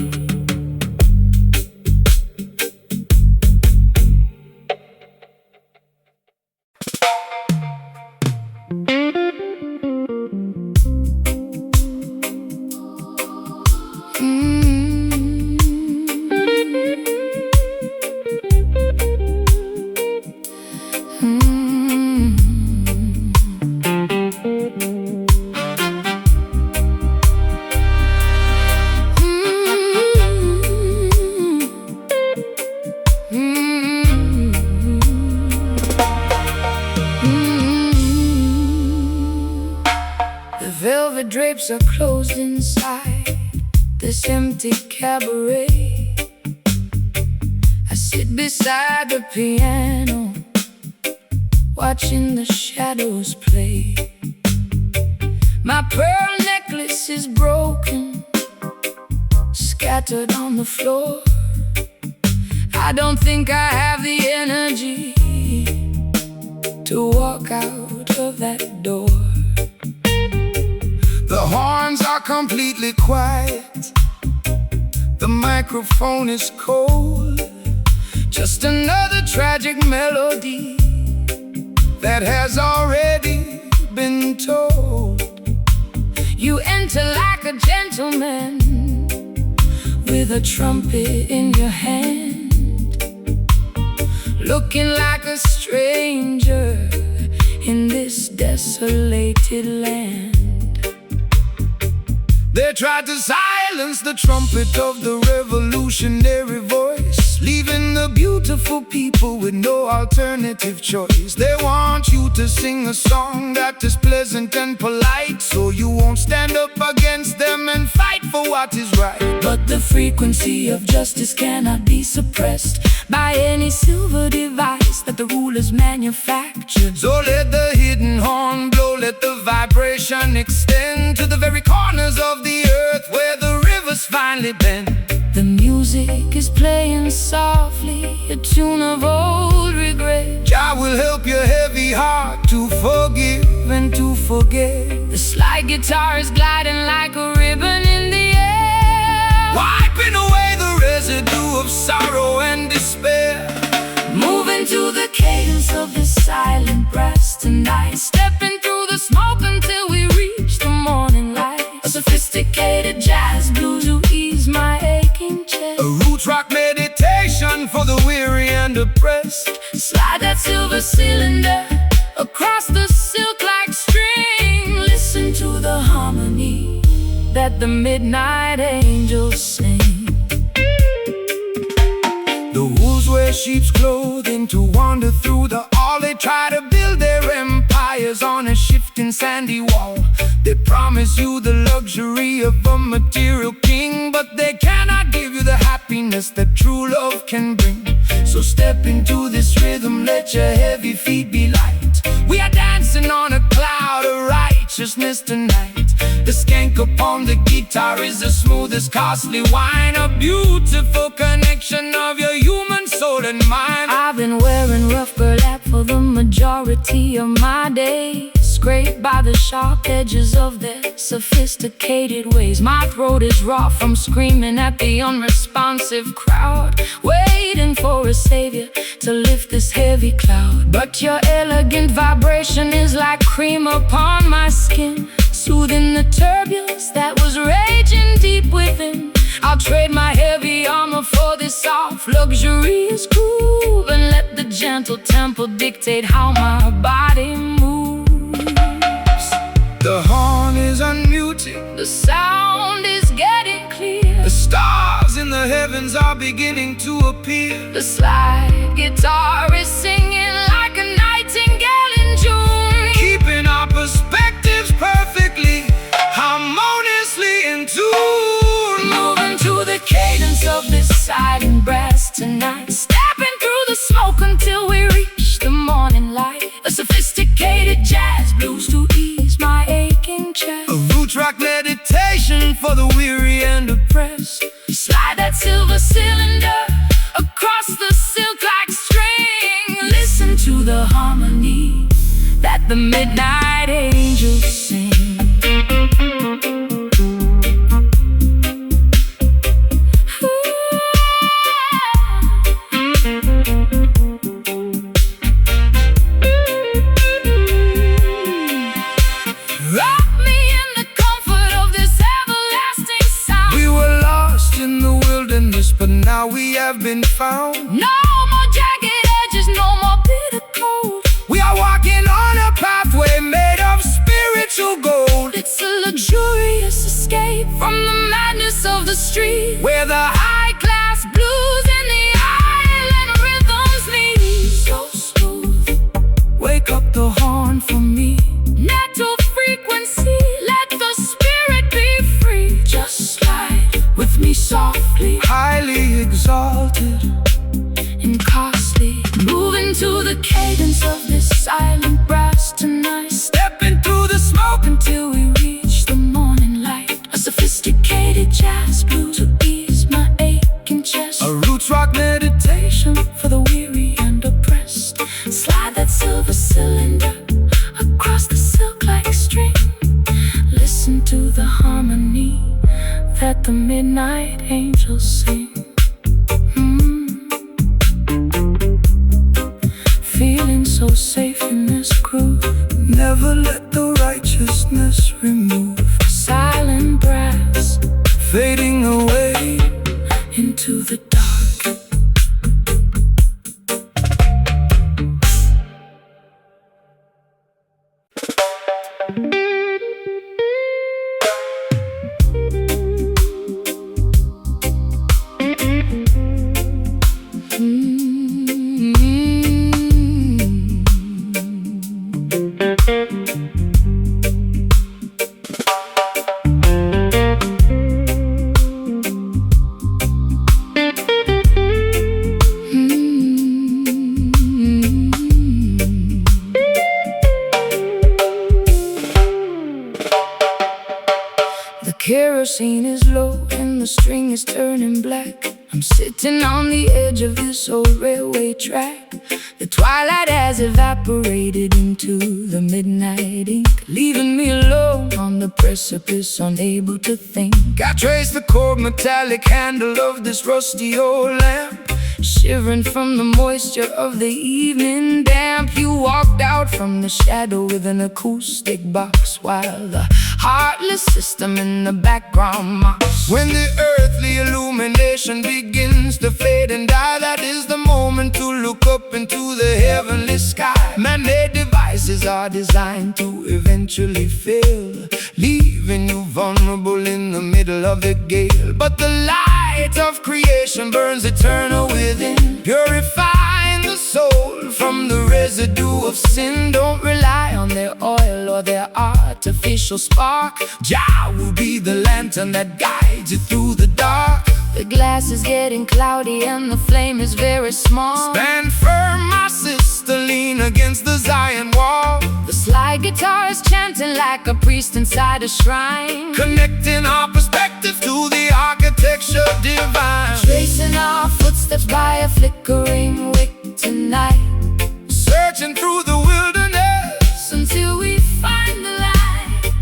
Velvet drapes are closed inside this empty cabaret. I sit beside the piano, watching the shadows play. My pearl necklace is broken, scattered on the floor. I don't think I have the energy to walk out of that door. The horns are completely quiet, The microphone is cold, just another tragic melody that has already been told. You enter like a gentleman with a trumpet in your hand, looking like a stranger in this desolated land. They tried to silence the trumpet of the revolutionary voice, leaving the beautiful people with no alternative choice. They want you to sing a song that is pleasant and polite, so you won't stand up against them and fight for what is right. But the frequency of justice cannot be suppressed by any silver device that the rulers manufactured. So let the hidden horn blow, let the vibration extend to the very corners of the earth where the rivers finally bend. The music is playing softly, a tune of old regret. Jah will help your heavy heart to forgive and to forget. The slide guitar is gliding like a ribbon in the air, wiping away the residue of sorrow and despair. Moving to the cadence of this silent brass tonight, stepping through the smoke until we reach the morning light. A sophisticated jazz blues to ease my aching chest. A roots rock meditation for the weary and oppressed. Slide that silver cylinder across the silk-like string. Listen to the harmony that the midnight angels sing. The wolves wear sheep's clothing to wander through the hall. They try to build their empires on a shifting sandy wall. They promise you the luxury of a material king, but they cannot give you the happiness that true love can bring. So step into this rhythm, let your heavy feet be light. We are dancing on a cloud of righteousness tonight. The skank upon the guitar is the smoothest costly wine, a beautiful connection of your human soul and mind. I've been wearing rough burlap for the majority of my days, scraped by the sharp edges of their sophisticated ways. My throat is raw from screaming at the unresponsive crowd, waiting for a savior to lift this heavy cloud. But your elegant vibration is like cream upon my skin, soothing the turbulence that was raging deep within. I'll trade my heavy armor for this soft, luxurious groove, and let the gentle tempo dictate how my body moves. The horn is unmuted, The sound is getting clear. the stars in the heavens are beginning to appear. The slide guitar is singing like a nightingale in June, Keeping our perspectives perfectly, harmoniously in tune. moving to the cadence of this silent brass tonight, stepping through the smoke until we reach the morning light. A sophisticated jazz blues to ease my aching chest. A roots rock meditation for the weary and oppressed. Slide that silver cylinder across the silk-like string. Listen to the harmony that the midnight angels sing. Wrap me in the comfort of this everlasting sound. We were lost in the wilderness, but now we have been found. No more jagged edges, no more bitter cold. We are walking on a pathway made of spiritual gold, It's a luxurious escape from the madness of the street, where the high-class blues and the island rhythms meet. So smooth, wake up the horn for me. nettle frequency, let the spirit be free. Just slide with me softly Highly exalted, and costly, moving to the cadence of this silent brass tonight, stepping through the smoke until we reach the morning light. A sophisticated jazz blues to ease my aching chest. a roots rock meditation. For the weary and oppressed, slide that silver cylinder across the silk-like string. Listen to the harmony that the midnight angels I'm sitting on the edge of this old railway track. The twilight has evaporated into the midnight ink, leaving me alone on the precipice, unable to think. I trace the cold metallic handle of this rusty old lamp, shivering from the moisture of the evening damp. You walked out from the shadow with an acoustic box, while the heartless system in the background mocks. When the earthly illumination begins to fade and die, that is the moment to look up into the heavenly sky. Man-made devices are designed to eventually fail, leaving you vulnerable in the middle of the gale. but the light of creation burns eternal within, purifying the soul from the residue of sin. Don't rely on their oil or their artificial spark. Jah will be the lantern that guides you through the dark. The glass is getting cloudy and the flame is very small. Stand firm, my sister, lean against the Zion wall. The slide guitar is chanting like a priest inside a shrine, connecting our perspective to the architecture divine. Tracing our footsteps by a flickering wick tonight, searching through the wilderness until we find the light.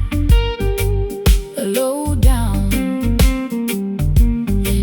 Low down,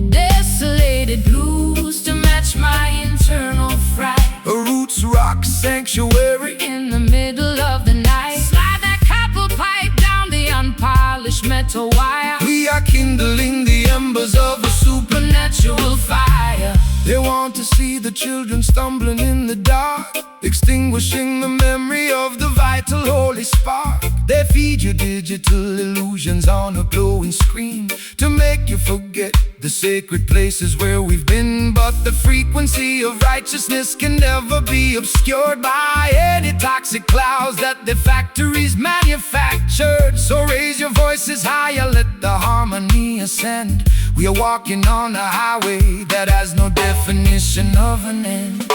desolated blues to match my internal fright. A roots rock sanctuary in the middle of the night. Slide that copper pipe down the unpolished metal wire. We are kindling the embers of a supernatural fire. They want to see the children stumbling in the dark, extinguishing the memory of the vital holy spark. They feed you digital illusions on a glowing screen to make you forget the sacred places where we've been. But the frequency of righteousness can never be obscured by any toxic clouds that the factories manufactured. So raise your voices higher, let the harmony ascend. We are walking on a highway that has no definition of an end.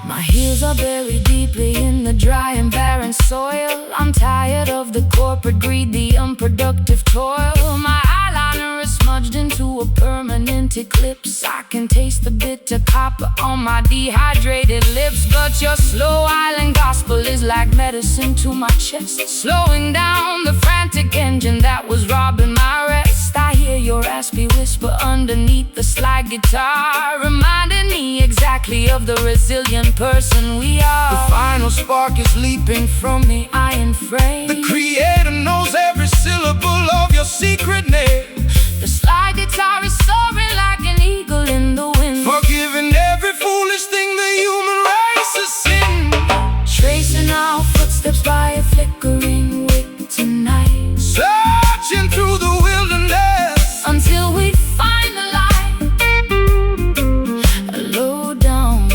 My heels are buried deeply in the dry and barren soil. I'm tired of the corporate greed, the unproductive toil. My eyeliner is smudged into a permanent eclipse. I can taste the bitter copper on my dehydrated lips. But your slow island gospel is like medicine to my chest, slowing down the frantic engine that was robbing my rest. I hear your raspy whisper underneath the slide guitar, reminding me exactly of the resilient person we are. The final spark is leaping from the iron frame. The Creator knows every syllable of your secret name. The slide guitar is soaring like an eagle in the wind, forgiving every foolish thing the human race has sinned. Tracing our footsteps by a flickering wick tonight, searching through the wilderness until we find the light. Low down,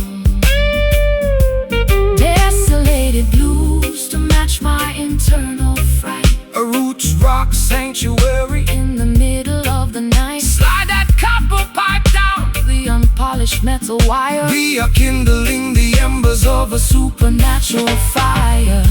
desolated blues to match my internal fright. A roots rock sanctuary in the middle of the night. Slide that copper pipe down the unpolished metal wire. We are kindling the embers of a supernatural fire.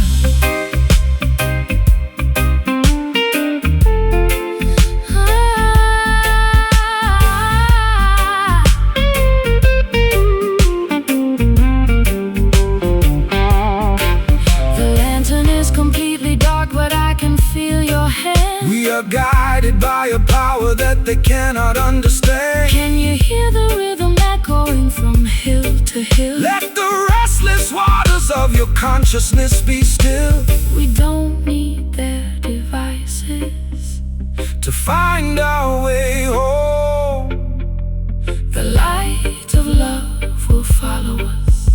We are guided by a power that they cannot understand. Can you hear the rhythm echoing from hill to hill? Let the restless waters of your consciousness be still. We don't need their devices to find our way home. The light of love will follow us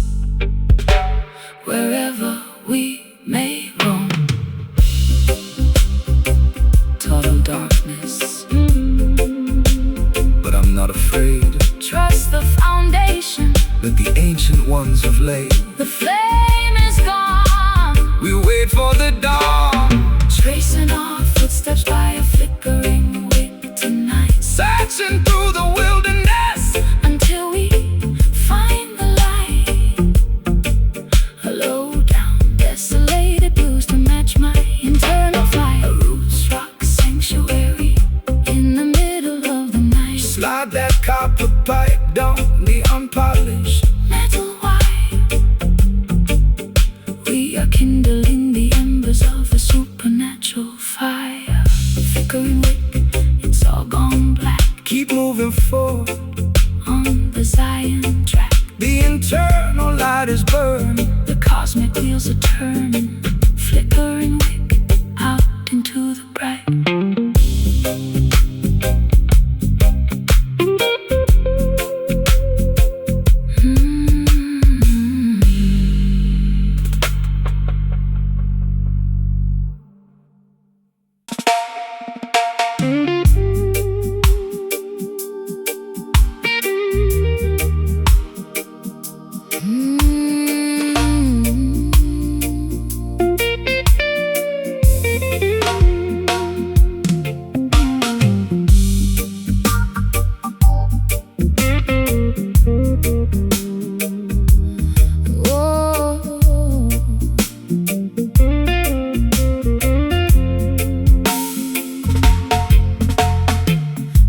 wherever we may roam. Total darkness, but I'm not afraid. Trust the foundation that the ancient ones have laid. The flame is gone. We wait for the dawn, tracing our footsteps by a flickering wick tonight, searching through the wilderness until we find the light. Low down, desolated blues to match my internal fire. A roots rock sanctuary in the middle of the night. Slide that copper pipe wipe down the unpolished metal wire. We are kindling the embers of a supernatural fire. Flickering wick, it's all gone black. Keep moving forward On the Zion track, the internal light is burning. the cosmic wheels are turning. Flickering wick, out into the bright.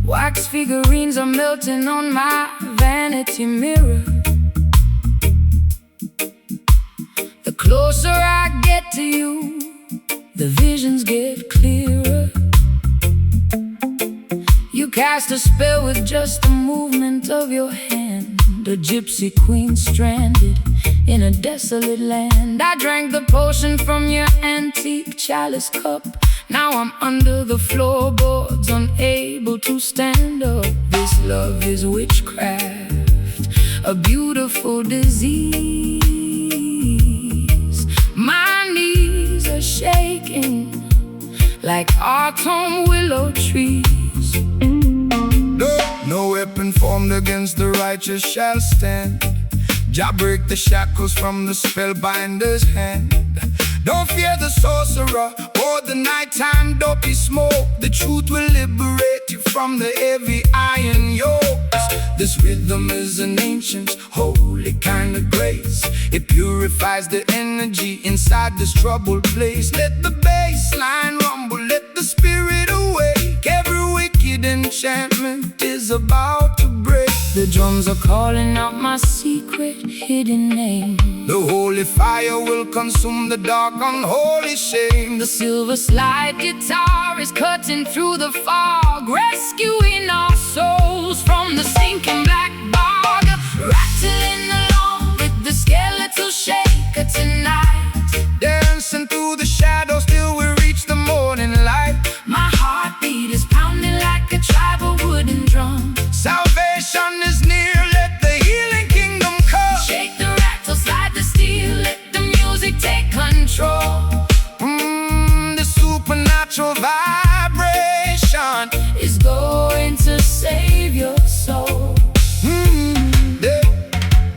Wax figurines are melting on my vanity mirror. The closer I get to you, the visions get clearer. You cast a spell with just the movement of your hand. A gypsy queen stranded in a desolate land. I drank the potion from your antique chalice cup. Now I'm under the floorboards, unable to stand up. This love is witchcraft, a beautiful disease. My knees are shaking like autumn willow trees. No weapon formed against the righteous shall stand. Jah break the shackles from the spellbinder's hand. Don't fear the sorcerer or the nighttime dopey smoke. The truth will liberate you from the heavy iron yokes. This rhythm is an ancient, holy kind of grace. It purifies the energy inside this troubled place. Let the bass line rumble, let the spirit awake. Every wicked enchantment is about to break. The drums are calling out my secret hidden name. The holy fire will consume the dark unholy shame. The silver slide guitar is cutting through the fog, rescuing our souls from the sinking black bog. Rattling along with the skeletal shaker tonight. Dancing through the shadows till we reach the morning light. My heartbeat is pounding like a tribal wooden drum. Salvation is near, let the healing kingdom come. Shake the rattle, slide the steel, let the music take control. The supernatural vibration Is going to save your soul.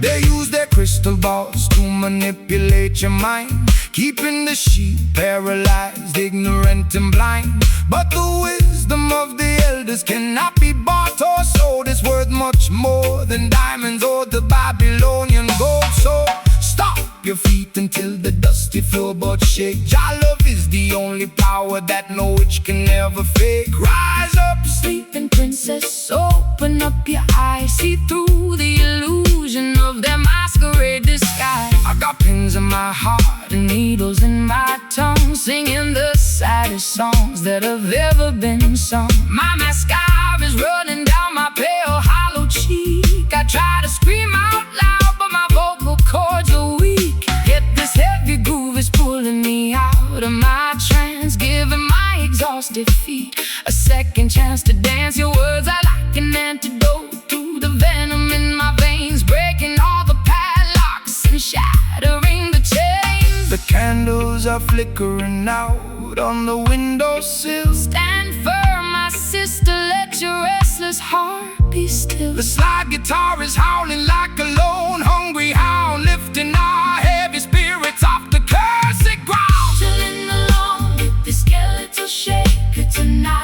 They use their crystal balls to manipulate your mind, keeping the sheep paralyzed, ignorant and blind. But the wisdom of the elders cannot be bought or sold. It's worth much more than diamonds or the Babylonian gold. So stop your feet until the dusty floorboards shake. Jah love is the only power that no witch can ever fake. Rise up, Sleeping princess, open up your eyes. See through the illusion of their masquerade disguise. I got pins in my heart And needles in my tongue, singing the saddest songs that have ever been sung. My mascara is running down my pale hollow cheek. I try to scream out loud, but my vocal cords are weak. Yet this heavy groove is pulling me out of my trance, giving my exhausted feet a second chance to dance. Your words are like an antidote to the venom in my veins, breaking all the padlocks and shattering the chains. The candles are flickering out on the windowsill. Stand firm, my sister, let your restless heart be still. The slide guitar is howling like a lone hungry hound, lifting our heavy spirits off the cursed ground. Chilling along with the skeletal shaker tonight.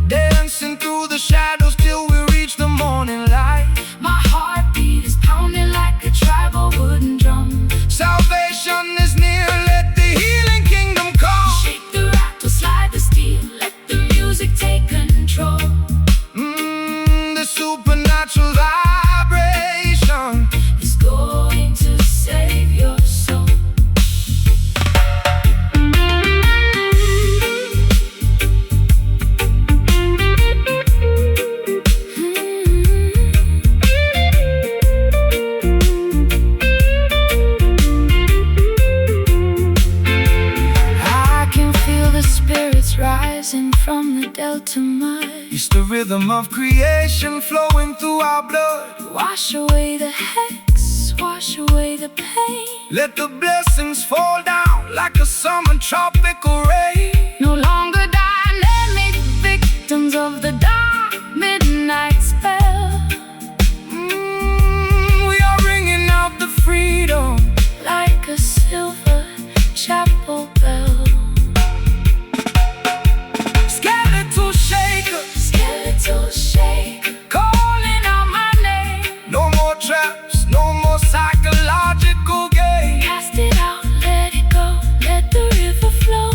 Dancing through the shadows till we reach the morning light. My heartbeat is pounding like a tribal wooden drum. Salvation is near, let the healing kingdom come. Shake the rattle, slide the steel, let the music take control. The supernatural vibe It's the rhythm of creation flowing through our blood. Wash away the hex, wash away the pain. Let the blessings fall down like a summer tropical rain. No longer dynamic victims of the dark midnight spell. We are ringing out the freedom like a silver chapel bell. Skeletal shaker, Skeletal shaker, calling out my name. No more traps, no more psychological games. cast it out, let it go, let the river flow.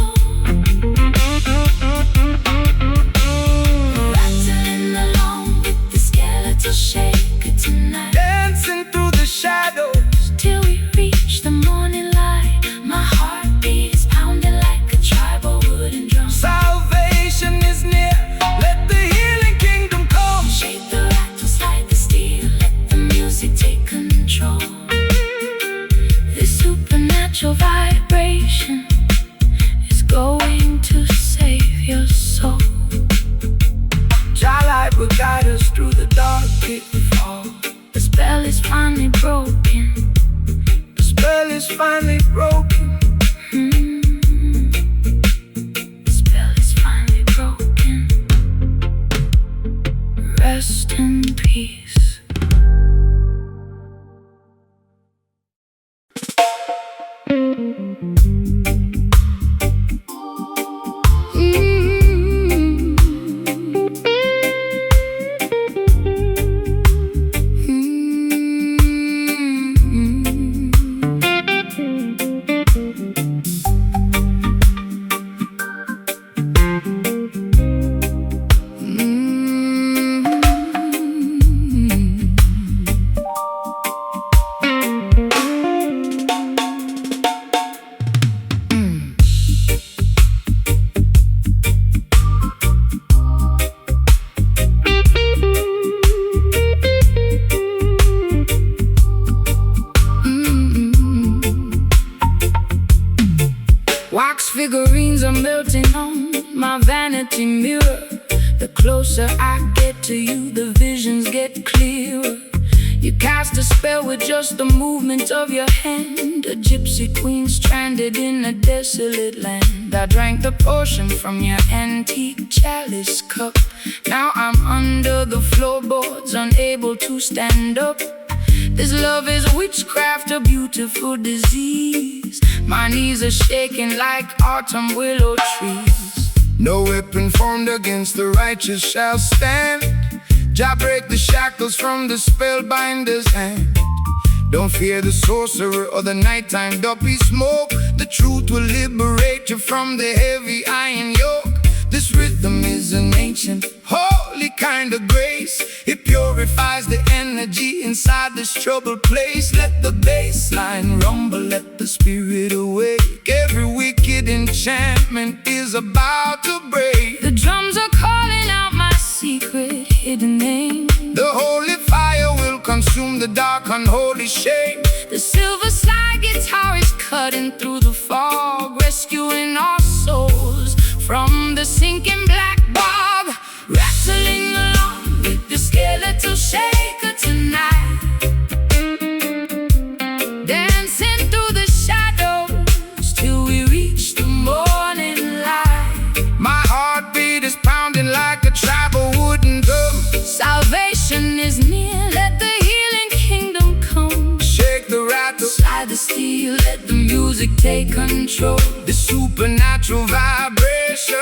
Rattling along with the skeletal shaker tonight, Dancing through the shadows till we reach the morning light. My heartbeat is pounding like a tribal wooden drum. salvation is near, let the healing kingdom come. Shake the rattles, slide the steel, let the music take control. This supernatural vibration is going to save your soul. Jah light will guide us through the dark pitfall. The spell is finally broken. The spell is finally broken. The spell is finally broken. Rest in peace. Wax figurines are melting on my vanity mirror. The closer I get to you, the visions get clearer. You cast a spell with just the movement of your hand. A gypsy queen stranded in a desolate land. I drank the potion from your antique chalice cup. Now I'm under the floorboards, unable to stand up. This love is witchcraft, a beautiful disease. My knees are shaking like autumn willow trees. No weapon formed against the righteous shall stand. Jah break the shackles from the spellbinder's hand. Don't fear the sorcerer or the nighttime duppy smoke. The truth will liberate you from the heavy iron yoke. This rhythm is an ancient, holy kind of grace. It purifies the energy inside this troubled place. Let the bass line rumble, let the spirit awake. Every wicked enchantment is about to break. The drums are calling out my secret hidden name. The holy fire will consume the dark unholy shame. The silver slide guitar is cutting through the fog, rescuing our souls from the sinking black bog. Rattling along with the skeletal shaker tonight, dancing through the shadows till we reach the morning light. My heartbeat is pounding like a tribal wooden drum. Salvation is near, let the healing kingdom come. Shake the rattle, Slide the steel, let the music take control. the supernatural vibration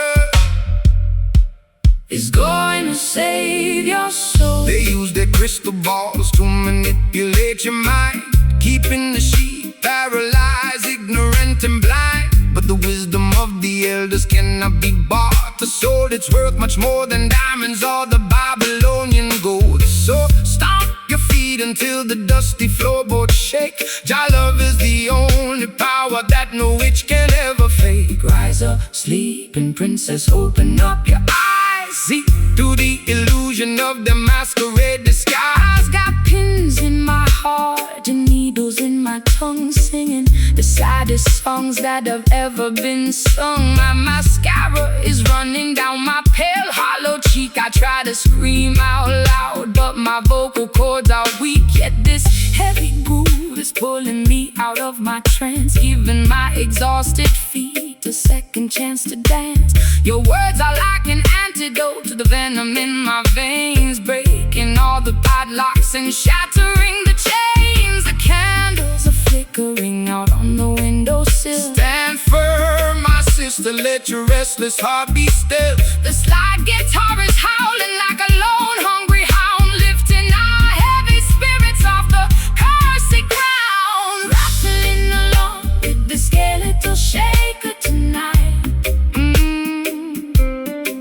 Is going to save your soul. They use their crystal balls to manipulate your mind, keeping the sheep paralyzed, ignorant and blind. But the wisdom of the elders cannot be bought. The soul, it's worth much more than diamonds or the Babylonian gold. So stomp your feet until the dusty floorboards shake. Jah love is the only power that no witch can ever fake. Rise up, sleeping princess, open up your eyes. See through the illusion of the masquerade disguise. I've got pins in my heart and needles in my tongue, singing the sad saddest songs that have ever been sung. My mascara is running down my pale, hollow cheek. I try to scream out loud, but my vocal cords are weak. Yet this heavy groove is pulling me out of my trance, giving my exhausted feet a second chance to dance. Your words are like an antidote to the venom in my veins, breaking all the padlocks and shattering the chains. The candles are flickering out on the windowsill. Stand firm, my sister, let your restless heart be still. The slide guitar is howling like a lone hungry hound, lifting our heavy spirits off the cursed ground. Rattling along with the skeletal shaker tonight.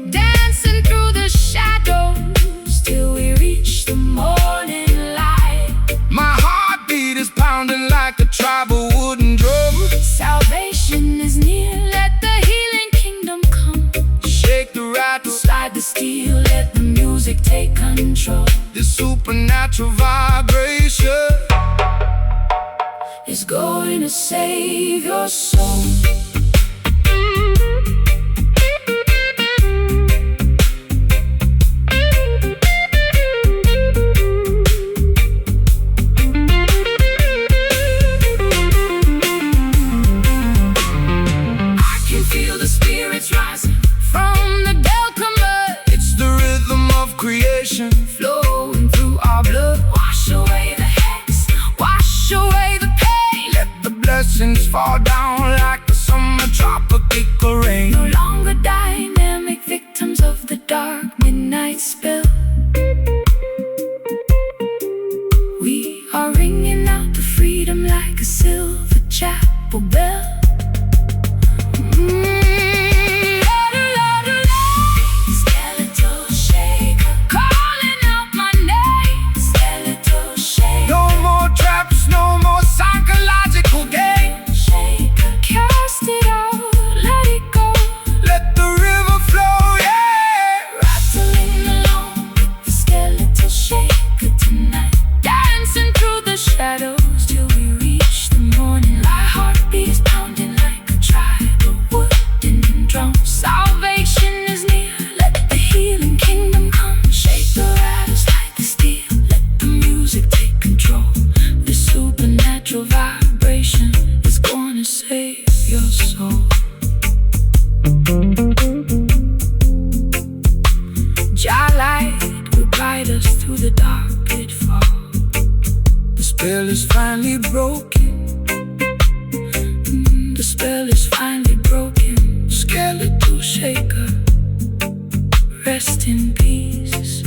Dancing through the shadows till we reach the morning light. My heartbeat is pounding like a tribal wooden drum. Salvation is near, let the healing kingdom come. Shake the rattle, Slide the steel, let the music take control. the supernatural vibration Is going to save your soul. I can feel the spirits rising from the Belcomer, It's the rhythm of creation. flowing through our blood. Wash away the hex, wash away the pain. Let the blessings fall down like the summer tropical rain. No longer dynamic victims of the dark midnight spell. We are ringing out the freedom like a silver chapel bell. Skeletal shaker, calling out my name. Skeletal shaker, No more traps, no more psychological games. shaker, cast it out, let it go. Let the river flow, yeah. Rattling along with the skeletal shaker tonight. Dancing through the shadows till we reach the morning. My heart beats pounding like a tribal wooden drum. Salvation is near, let the healing kingdom come. Shake the rattles like the steel, let the music take control. The supernatural vibration is gonna save your soul. Jah light will guide us through the dark pitfall. The spell is finally broken. The spell is finally broken. Skeletal shaker, rest in peace.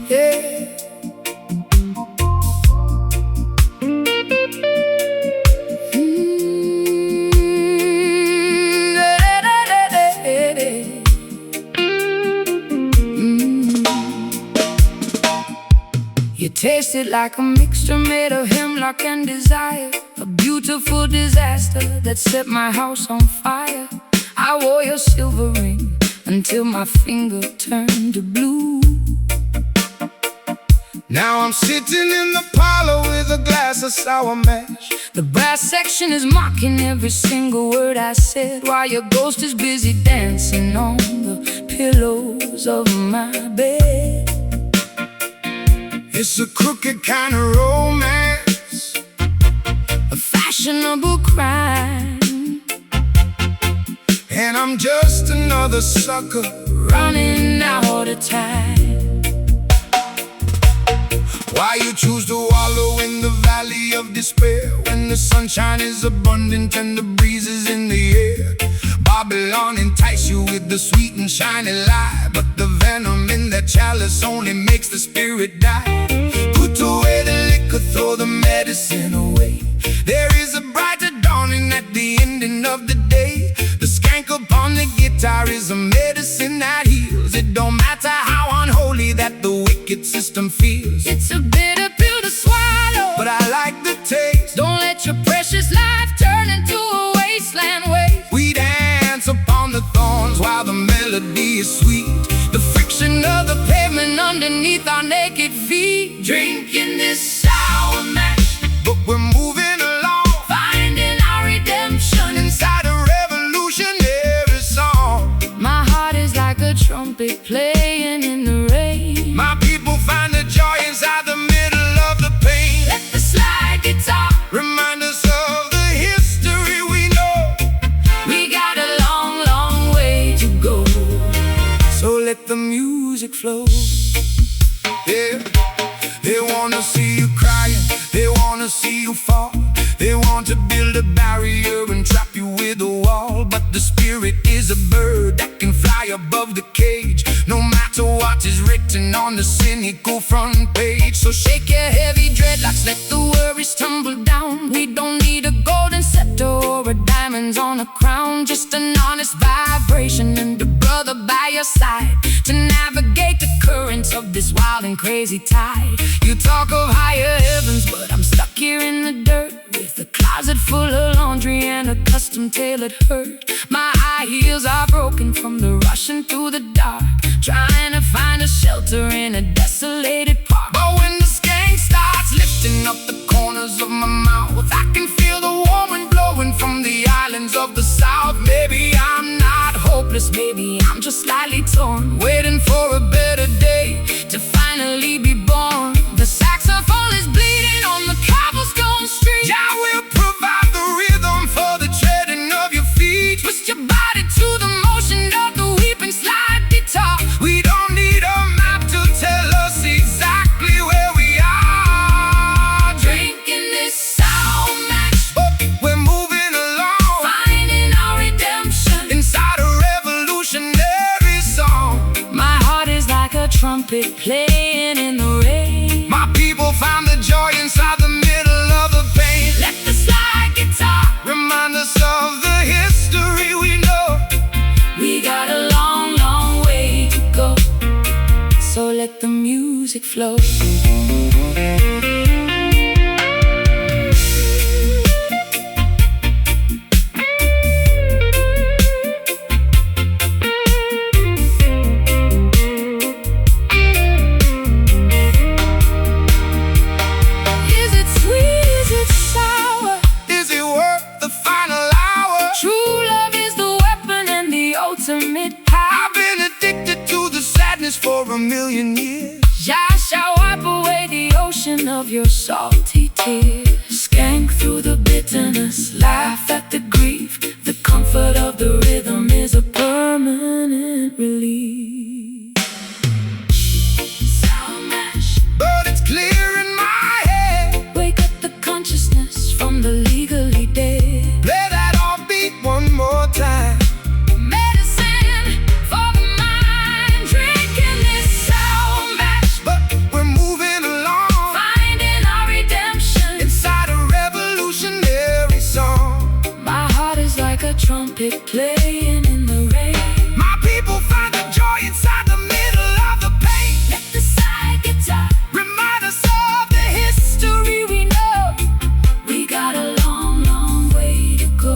Yeah. You taste it like a mixture made of hemlock and desire, a beautiful disaster that set my house on fire. I wore your silver ring until my finger turned to blue. Now I'm sitting in the parlor with a glass of sour mash. The brass section is mocking every single word I said, while your ghost is busy dancing on the pillows of my bed. It's a crooked kind of romance, A fashionable crime, and I'm just another sucker running out of time. Why you choose to wallow in the valley of despair when the sunshine is abundant and the breeze is in the air? Babylon entice you with the sweet and shiny lie, but the venom in that chalice only makes the spirit die. Put away the liquor, throw the medicine away. There is a brighter dawning at the ending of the day. The skank upon the guitar is a medicine that heals. It don't matter how unholy that the wicked system feels. It's a bitter pill motion of the pavement underneath our naked feet. Drinking this sour mash, But we're moving along, finding our redemption inside a revolutionary song. My heart is like a trumpet playing in the rain. My people find the joy inside the middle of the pain. Let the slide guitar Remind us of the history we know. We got a long, long way to go. So let the music flow. Yeah, they wanna see you crying, they wanna see you fall. They want to build a barrier and trap you with a wall. But the spirit is a bird that can fly above the cage, no matter what is written on the cynical front page. So shake your heavy dreadlocks, let the worries tumble down. We don't need a golden scepter or a diamonds on a crown, just an honest vibration and a brother by your side to navigate the currents of this wild and crazy tide. You talk of higher heavens, but I'm stuck here in the dirt, with a closet full of laundry and a custom tailored hurt. My high heels are broken from the rushing through the dark, trying to find a shelter in a desolated park. But when the skank starts lifting up the corners of my mouth, I can feel the warm wind blowing from the islands of the south. Maybe I'm not hopeless, maybe I'm just slightly torn, waiting for a better day to finally be born. The saxophone is bleeding on the cobblestone street. Jah will provide the rhythm for the treading of your feet. Twist your body to the motion of the weeping slide guitar. We don't need a map to tell us exactly where we are. Drinking this sour mash, But we're moving along, finding our redemption inside a revolutionary song. My heart is like a trumpet playing in the rain. My people find the joy inside the middle of the pain. Let the slide guitar Remind us of the history we know. We got a long, long way to go. So let the music flow. Is it sweet? Is it sour? Is it worth the final hour? True love is the weapon and the ultimate power. I've been addicted to the sadness for a million years. Jah shall wipe away the ocean of your salty tears. Skank through the bitterness, laugh at the grief. The comfort of the rhythm is a permanent relief. Sour mash, But it's clear in my head. wake up the consciousness from the legally dead. Play that offbeat one more time. Medicine for the mind, drinking this sour mash, But we're moving along, finding our redemption. inside a revolutionary song. My heart is like a trumpet playing in the rain. My people find the joy inside the middle of the pain. Let the side guitar Remind us of the history we know. We got a long, long way to go.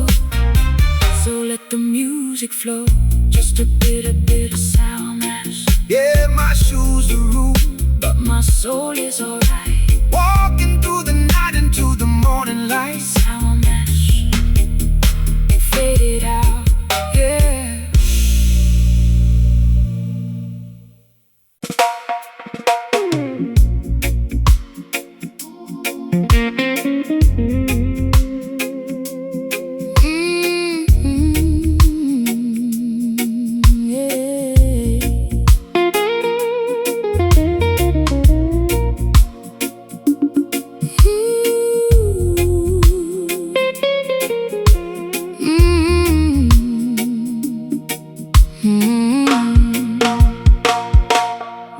So let the music flow. Just a bit of sour mash, Yeah, my shoes are rude, but my soul is alright. walking through the night into the morning light. Sour mash, fade it out, yeah.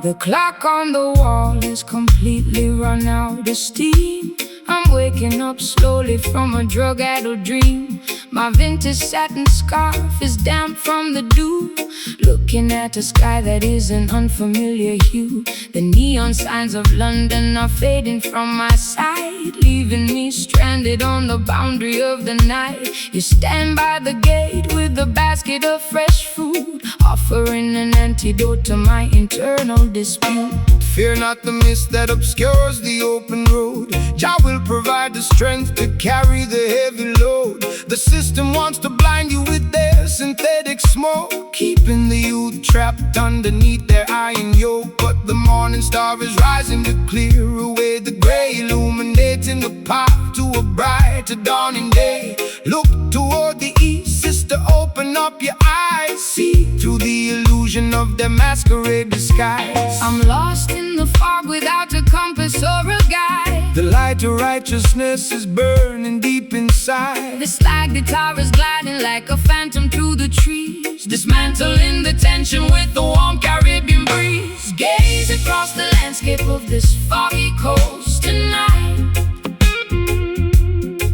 The clock on the wall is completely run out of steam. I'm waking up slowly from a drug-addled dream. My vintage satin scarf is damp from the dew, looking at a sky that is an unfamiliar hue. The neon signs of London are fading from my sight, leaving me stranded on the boundary of the night. You stand by the gate with a basket of fresh fruit, offering an antidote to my internal dispute. Fear not the mist that obscures the open road. Jah will provide the strength to carry the heavy load. The system wants to blind you with their synthetic smoke, keeping the youth trapped underneath their iron yoke. But the morning star is rising to clear away the gray, illuminating the path to a brighter dawning day. Look toward the east, sister, open up your eyes. See through the illusion of their masquerade disguise. I'm lost in the fog without a compass or a guide. The light of righteousness is burning deep inside. The slide guitar is gliding like a phantom through the trees, dismantling the tension with the warm Caribbean breeze. Gaze across the landscape of this foggy coast tonight,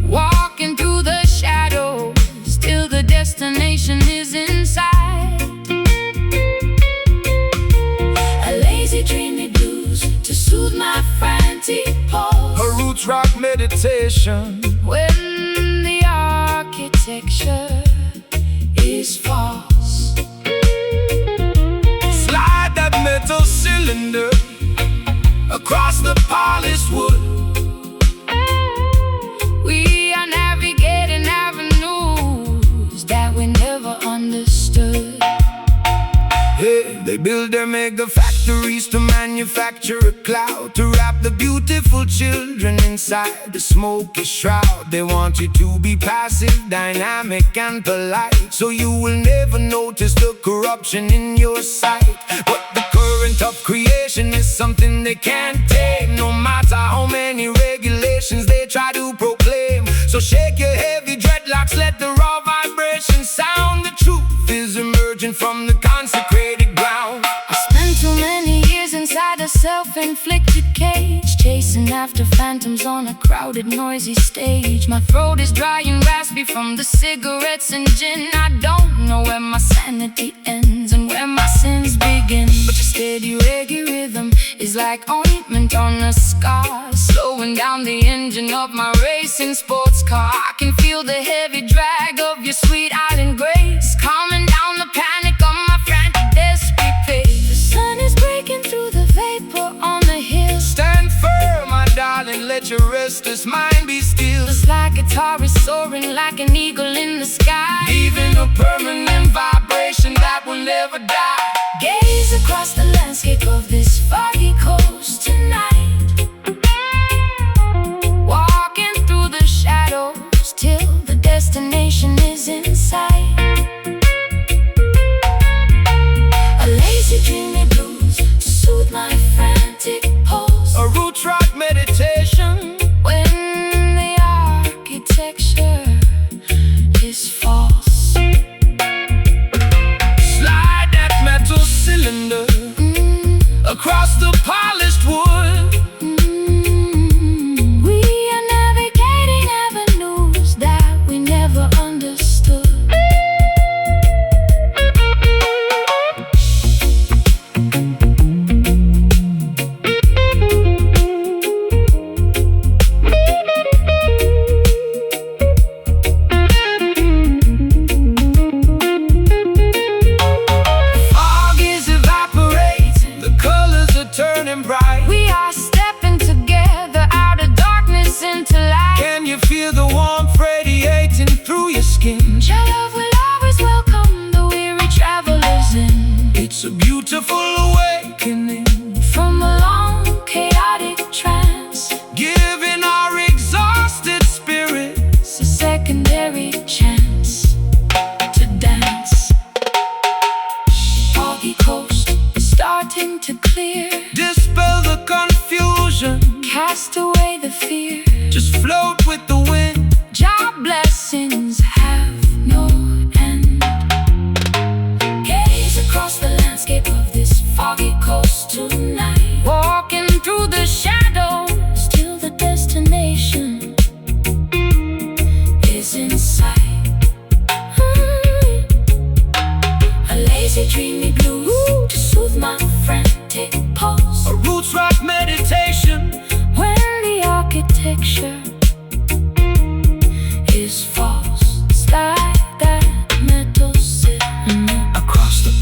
walking through the shadows till the destination is inside. A lazy dreamy blues to soothe my frantic pulse. A roots rock meditation When the architecture is false, slide that metal cylinder across the polished wood. we are navigating avenues that we never understood. Hey, they build their mega factories to manufacture a cloud, to wrap the beautiful children inside the smoky shroud. They want you to be passive, dynamic and polite, so you will never notice the corruption in your sight. But the current of creation is something they can't tame, no matter how many regulations they try to proclaim. So shake your heavy dreadlocks, let the raw vibration sound. The truth is emerging from the consecrated ground. I spent too many years inside a self-inflicted cage, chasing after phantoms on a crowded, noisy stage. My throat is dry and raspy from the cigarettes and gin. I don't know where my sanity ends and where my sins begin. But your steady reggae rhythm is like ointment on a scar, slowing down the engine of my racing sports car. I can feel the heavy drag of your sweet island grace, calming down the panic of my frantic, desperate pace. The sun is breaking through the vapor on the hill. Stand firm, my darling, let your restless mind be still. The slide guitar is soaring like an eagle in the sky, Leaving a permanent vibration that will never die. gaze across the landscape of this foggy coast tonight, walking through the shadows till the destination is in sight. A lazy dreamy blues to soothe my frantic pulse. A roots rock meditation When the architecture is false, slide that metal cylinder across the polished wood. we are navigating avenues that we never understood. Fog is evaporating, the colors are turning bright. We are stepping together out of darkness into light. Can you feel the warmth radiating through your skin? Your love will always welcome the weary travelers in, It's a beautiful awakening, from a long chaotic trance, giving our exhausted spirits a secondary chance to dance. Foggy coast starting to clear, dispel the confusion, cast away the fear. just float with the wind. Job blessings have no end. Gaze across the landscape of this foggy coast tonight, walking through the shadows till the destination is in sight. A lazy dreamy blues to soothe my frantic pulse. A roots rock meditation When the architecture is false, slide that metal cylinder across the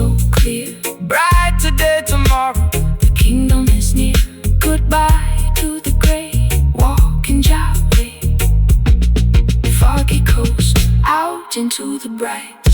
so clear. Bright today, tomorrow, the kingdom is near. Goodbye to the gray, walking Java. Foggy coast, out into the bright.